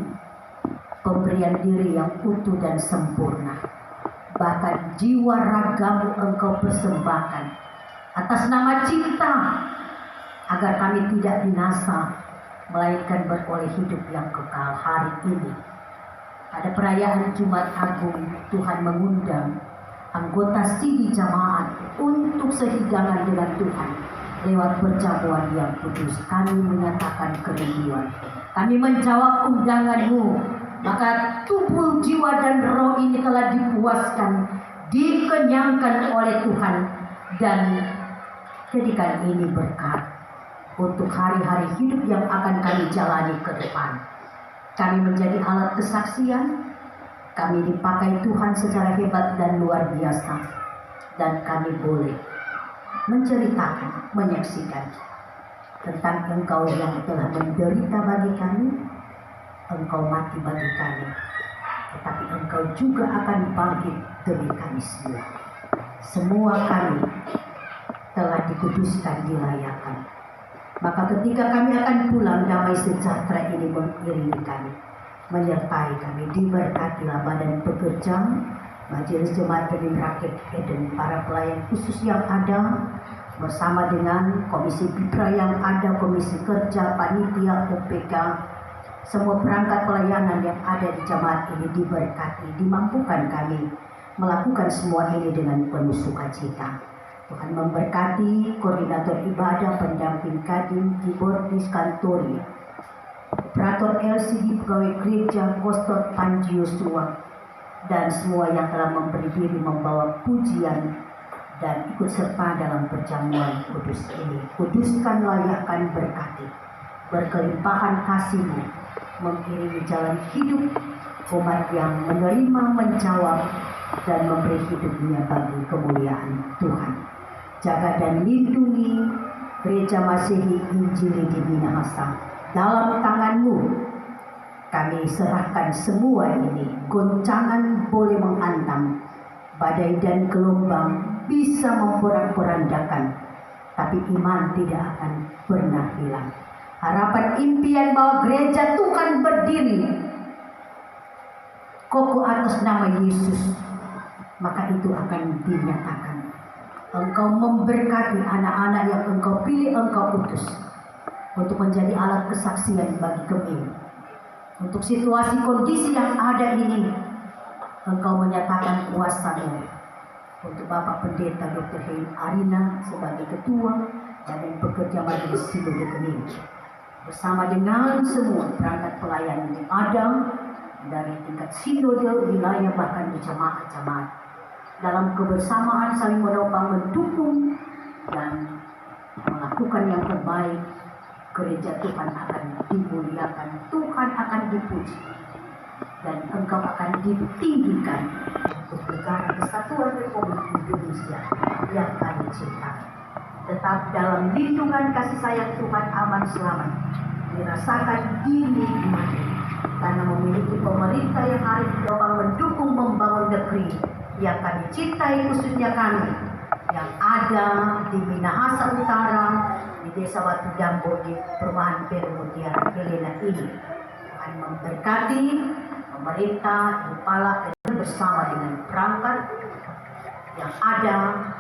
pemberian diri yang utuh dan sempurna. Bahkan jiwa ragamu Engkau persembahkan atas nama cinta, agar kami tidak binasa, melainkan beroleh hidup yang kekal. Hari ini ada perayaan Jumat Agung. Tuhan mengundang anggota Sidi Jamaat untuk sehidangan dengan Tuhan lewat perjamuan yang kudus. Kami menyatakan kerinduan, kami menjawab undangan-Mu. Maka tubuh, jiwa dan roh ini telah dipuaskan, dikenyangkan oleh Tuhan, dan jadikan ini berkat untuk hari-hari hidup yang akan kami jalani ke depan. Kami menjadi alat kesaksian, kami dipakai Tuhan secara hebat dan luar biasa, dan kami boleh menceritakan, menyaksikan tentang Engkau yang telah menderita bagi kami. Engkau mati bagi kami, tetapi Engkau juga akan bangkit demi kami semua. Semua kami telah dikuduskan, dilayakkan. Maka ketika kami akan pulang, damai sejahtera ini mengiringi kami, menyertai kami. Diberkatilah badan pekerja, Majelis Jemaat Benih Rakit Eden, para pelayan khusus yang ada, bersama dengan Komisi Bitra yang ada, Komisi Kerja, Panitia, OPK, semua perangkat pelayanan yang ada di jemaat ini diberkati, dimampukan kami melakukan semua ini dengan penuh sukacita. Tuhan memberkati koordinator ibadah, pendamping Kadin, keyboardis kantori, operator LCD, pegawai gereja, Kostor Panji Yosua, dan semua yang telah memberi diri membawa pujian dan ikut serta dalam perjamuan kudus ini. Kuduskanlah yang akan berkati, berkelimpahan kasih-Mu, mengiringi jalan hidup umat yang menerima, menjawab, dan memberi hidupnya bagi kemuliaan Tuhan. Jaga dan lindungi Gereja Masehi Injili di Minahasa dalam tangan-Mu. Kami serahkan semua ini. Goncangan boleh menghantam, badai dan gelombang bisa memporak-porandakan, tapi iman tidak akan pernah hilang. Harapan impian bahwa gereja Tuhan berdiri kokoh atas nama Yesus, maka itu akan dinyatakan. Engkau memberkati anak-anak yang Engkau pilih, Engkau utus untuk menjadi alat kesaksian bagi kami. Untuk situasi kondisi yang ada ini, Engkau menyatakan kuasa-Mu. Untuk Bapak Pendeta Dr. Hein Arina sebagai ketua dan pekerja majelis sinode kami, bersama dengan semua perangkat pelayan yang ada dari tingkat sinode, wilayah, bahkan di jemaat-jemaat, dalam kebersamaan saling menopang, mendukung, dan melakukan yang terbaik. Gereja Tuhan akan dimuliakan, Tuhan akan dipuji, dan Engkau akan ditinggikan untuk negara kesatuan Republik Indonesia yang kami cintai. Tetap dalam lindungan kasih sayang Tuhan, aman selamat dirasakan dinikmati, karena memiliki pemerintah yang arif dalam mendukung membangun negeri yang kami cintai, khususnya kami yang ada di Minahasa Utara, di Desa Batu Dambo, di Perumahan Mutiara Helena ini. Tuhan memberkati pemerintah, kepala, dan bersama dengan perangkat yang ada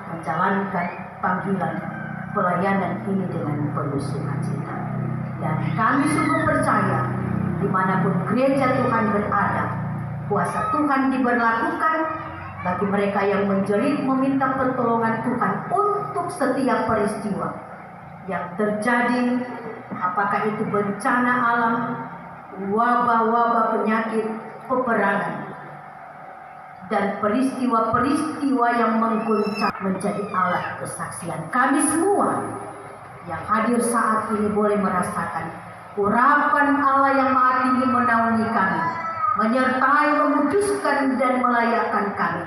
menjalankan panggilan pelayanan ini dengan penuh sukacita. Dan kami sungguh percaya dimanapun gereja Tuhan berada, kuasa Tuhan diberlakukan bagi mereka yang menjerit meminta pertolongan Tuhan untuk setiap peristiwa yang terjadi, apakah itu bencana alam, wabah-wabah, penyakit, peperangan, dan peristiwa-peristiwa yang mengguncang menjadi alat kesaksian. Kami semua yang hadir saat ini boleh merasakan urapan Allah yang Maha Tinggi menaungi kami, menyertai, menguduskan, dan melayakkan kami,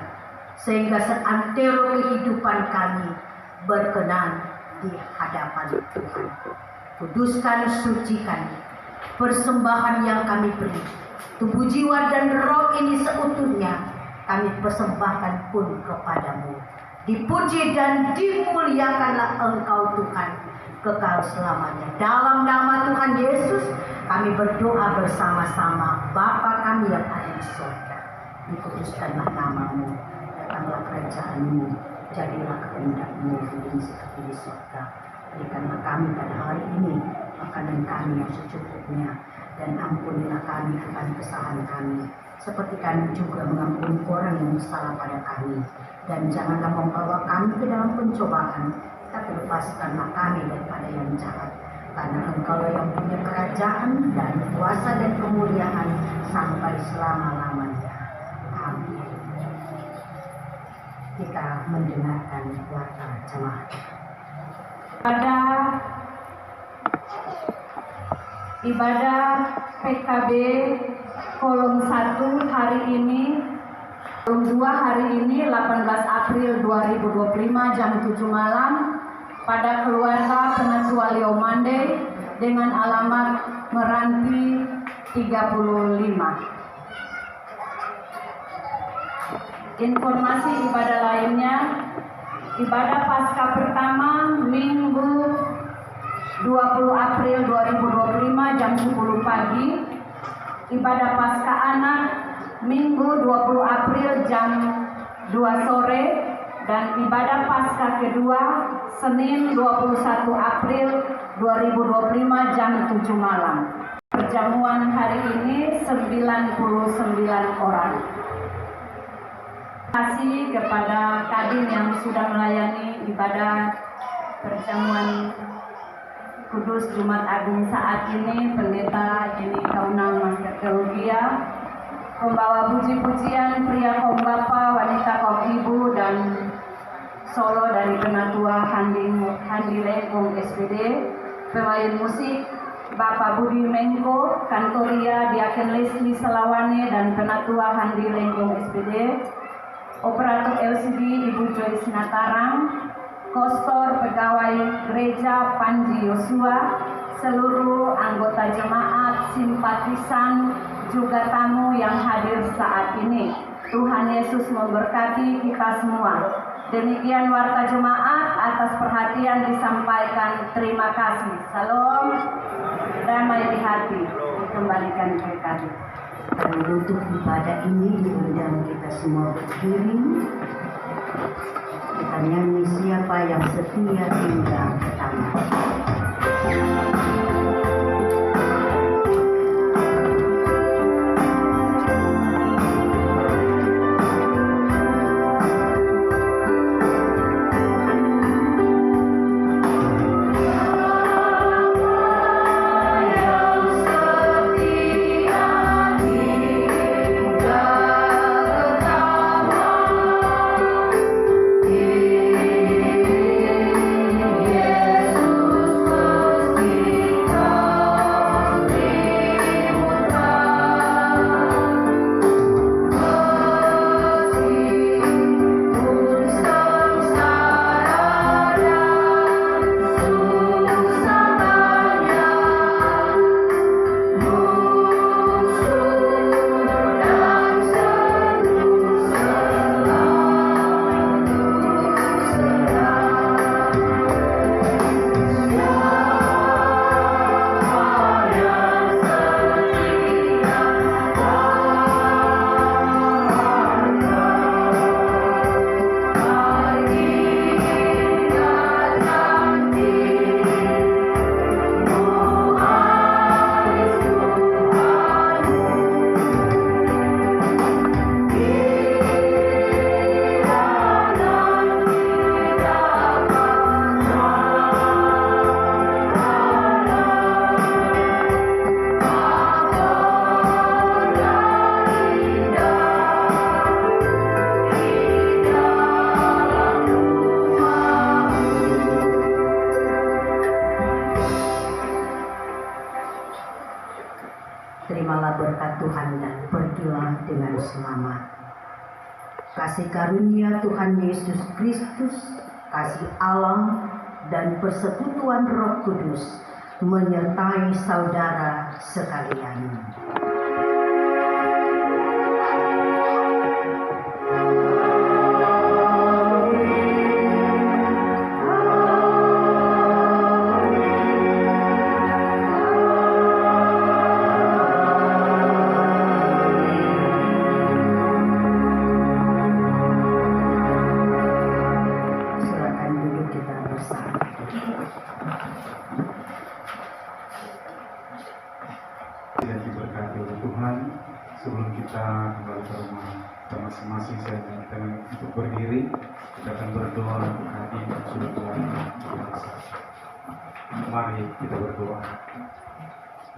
sehingga seantero kehidupan kami berkenan di hadapan Tuhan. Kuduskan, sucikan persembahan yang kami beri, tubuh, jiwa, dan roh ini seutuhnya kami persembahkan pun kepadamu. Dipuji dan dimuliakanlah Engkau Tuhan kekal selamanya. Dalam nama Tuhan Yesus kami berdoa bersama-sama. Bapa kami yang ada di surga, dikuduskanlah nama-Mu, datanglah kerajaan-Mu, jadilah kehendak-Mu di bumi seperti di surga. Berikanlah kami pada hari ini makanan kami yang secukupnya, dan ampunilah kami akan kesalahan kami, seperti kami juga mengampuni orang yang bersalah pada kami. Dan janganlah membawa kami ke dalam pencobaan, tapi lepaskanlah kami daripada yang jahat. Karena Engkau yang punya kerajaan dan kuasa dan kemuliaan sampai selama-lamanya. Amin. Kita mendengarkan warta jemaat. Pada ibadah PKB kolom 1 hari ini, kolom 2 hari ini 18 April 2025 jam 7 malam pada keluarga Penatua Leomande dengan alamat Meranti 35. Informasi ibadah lainnya, ibadah Paskah pertama Minggu 20 April 2025 jam 10 pagi, ibadah Paskah anak Minggu 20 April jam 2 sore, dan ibadah Paskah kedua Senin 21 April 2025 jam 7 malam. Perjamuan hari ini 99 orang. kasih kepada Kadin yang sudah melayani ibadah perjamuan Kudus Jumat Agung saat ini, Pendeta Jenny Kaunang Master Teologia, pembawa puji-pujian pria kaum bapa, wanita kaum ibu, dan solo dari Penatua Handi Legong SPD, pemain musik Bapak Budi Mengko, Kantoria Diaken Leslie Selawane dan Penatua Handi Legong SPD, operator LCD Ibu Joyce Natarang, Kostor Pegawai Gereja Panji Yosua, seluruh anggota jemaat, simpatisan, juga tamu yang hadir saat ini. Tuhan Yesus memberkati kita semua. Demikian warta jemaat, atas perhatian disampaikan. Terima kasih. Salam, damai di hati. Dikembalikan ke Kadin. Dan untuk ibadah ini diundang kita semua berdiri. Kita nyanyi siapa yang setia hingga tamat. Terimalah berkat Tuhan dan pergilah dengan selamat. Kasih karunia Tuhan Yesus Kristus, kasih Allah, dan persekutuan Roh Kudus menyertai saudara sekalian. Tidak diberkati oleh Tuhan. Sebelum kita kembali ke rumah kita masing-masing, saya minta untuk berdiri. Kita akan berdoa untuk hati yang sudah Tuhan kuasa. Mari kita berdoa.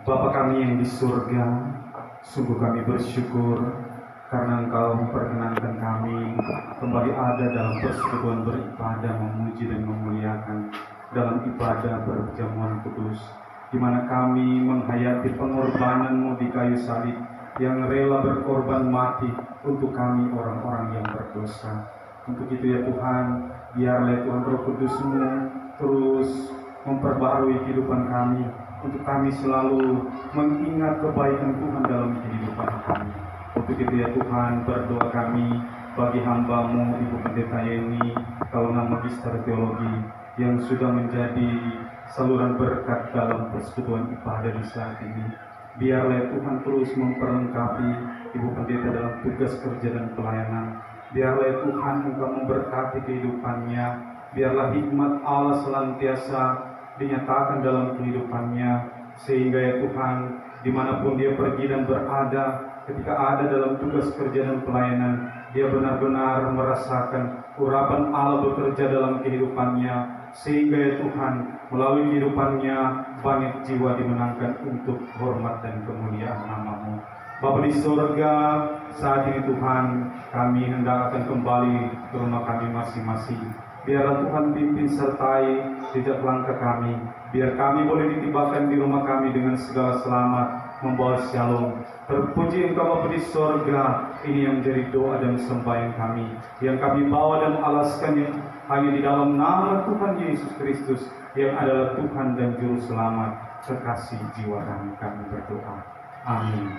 Bapa kami yang di surga, sungguh kami bersyukur karena Engkau memperkenankan kami kembali ada dalam persekutuan beribadah, memuji dan memuliakan dalam ibadah perjamuan kudus, di mana kami menghayati pengorbanan-Mu di kayu salib yang rela berkorban mati untuk kami orang-orang yang berdosa. Untuk itu ya Tuhan, biarlah Tuhan Roh Kudus-Mu terus memperbaharui kehidupan kami, untuk kami selalu mengingat kebaikan Tuhan dalam kehidupan kami. Untuk itu ya Tuhan, berdoa kami bagi hamba-Mu Ibu Pendeta Yeni Kaunang Magister Teologi yang sudah menjadi saluran berkat dalam persekutuan ibadah di saat ini. Biarlah Tuhan terus memperlengkapi Ibu Pendeta dalam tugas kerja dan pelayanan. Biarlah Tuhan Engkau memberkati kehidupannya. Biarlah hikmat Allah senantiasa dinyatakan dalam kehidupannya, sehingga ya Tuhan, dimanapun dia pergi dan berada, ketika ada dalam tugas kerja dan pelayanan, dia benar-benar merasakan urapan Allah bekerja dalam kehidupannya, sehingga ya Tuhan, melalui kehidupannya banyak jiwa dimenangkan untuk hormat dan kemuliaan nama-Mu. Bapa di surga, saat ini Tuhan, kami hendak akan kembali ke rumah kami masing-masing. Biarlah Tuhan pimpin sertai jejak langkah kami. Biar kami boleh ditibakan di rumah kami dengan segala selamat, membawa shalom. Terpuji Engkau Bapa di surga. Ini yang menjadi doa dan sembahyang kami, yang kami bawa dan alaskannya hanya di dalam nama Tuhan Yesus Kristus, yang adalah Tuhan dan Juru Selamat kekasih jiwa kami berdoa. Amin.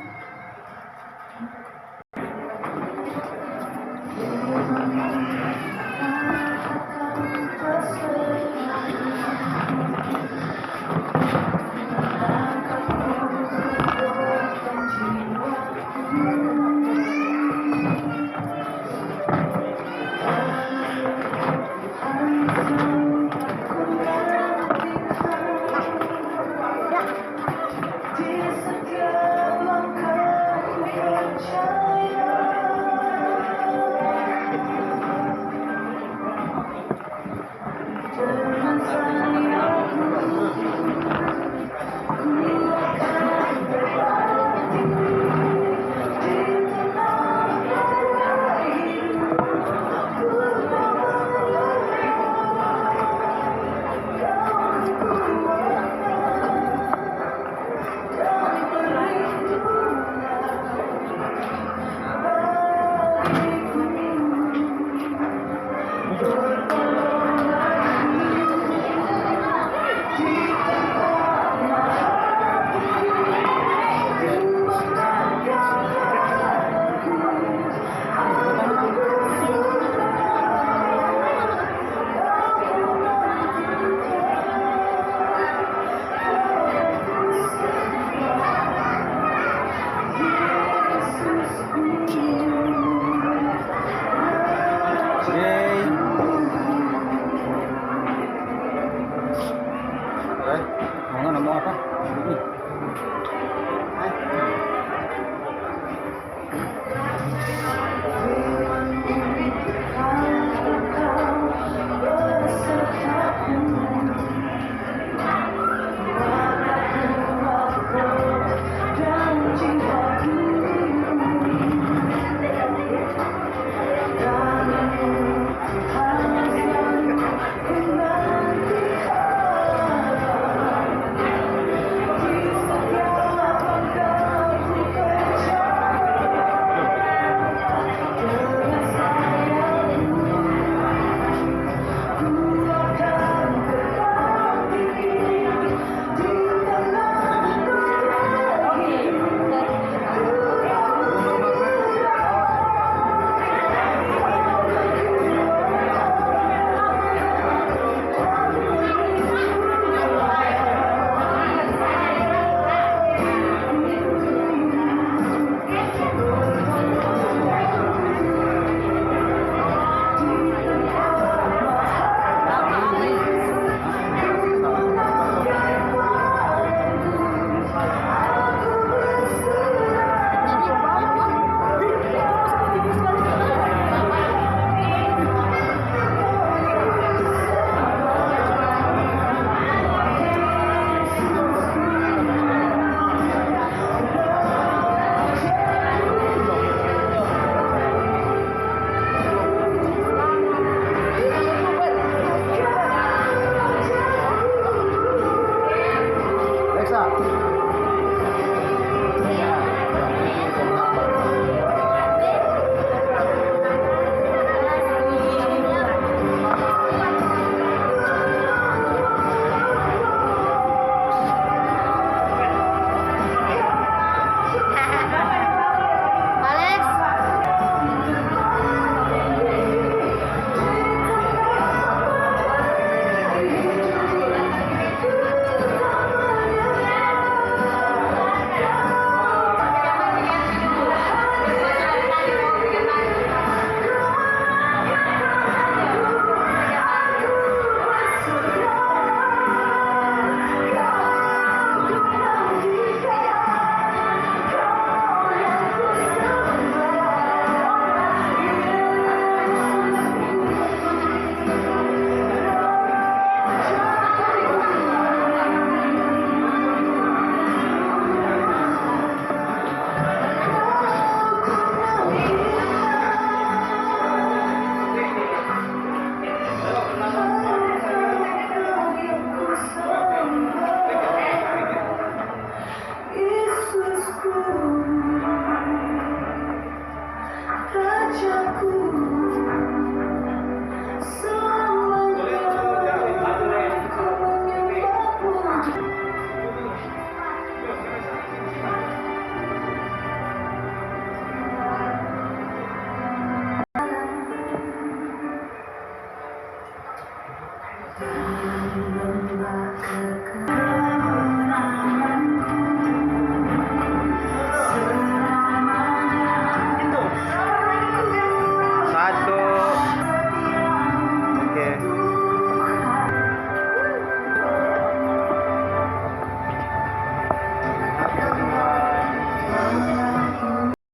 Alexa.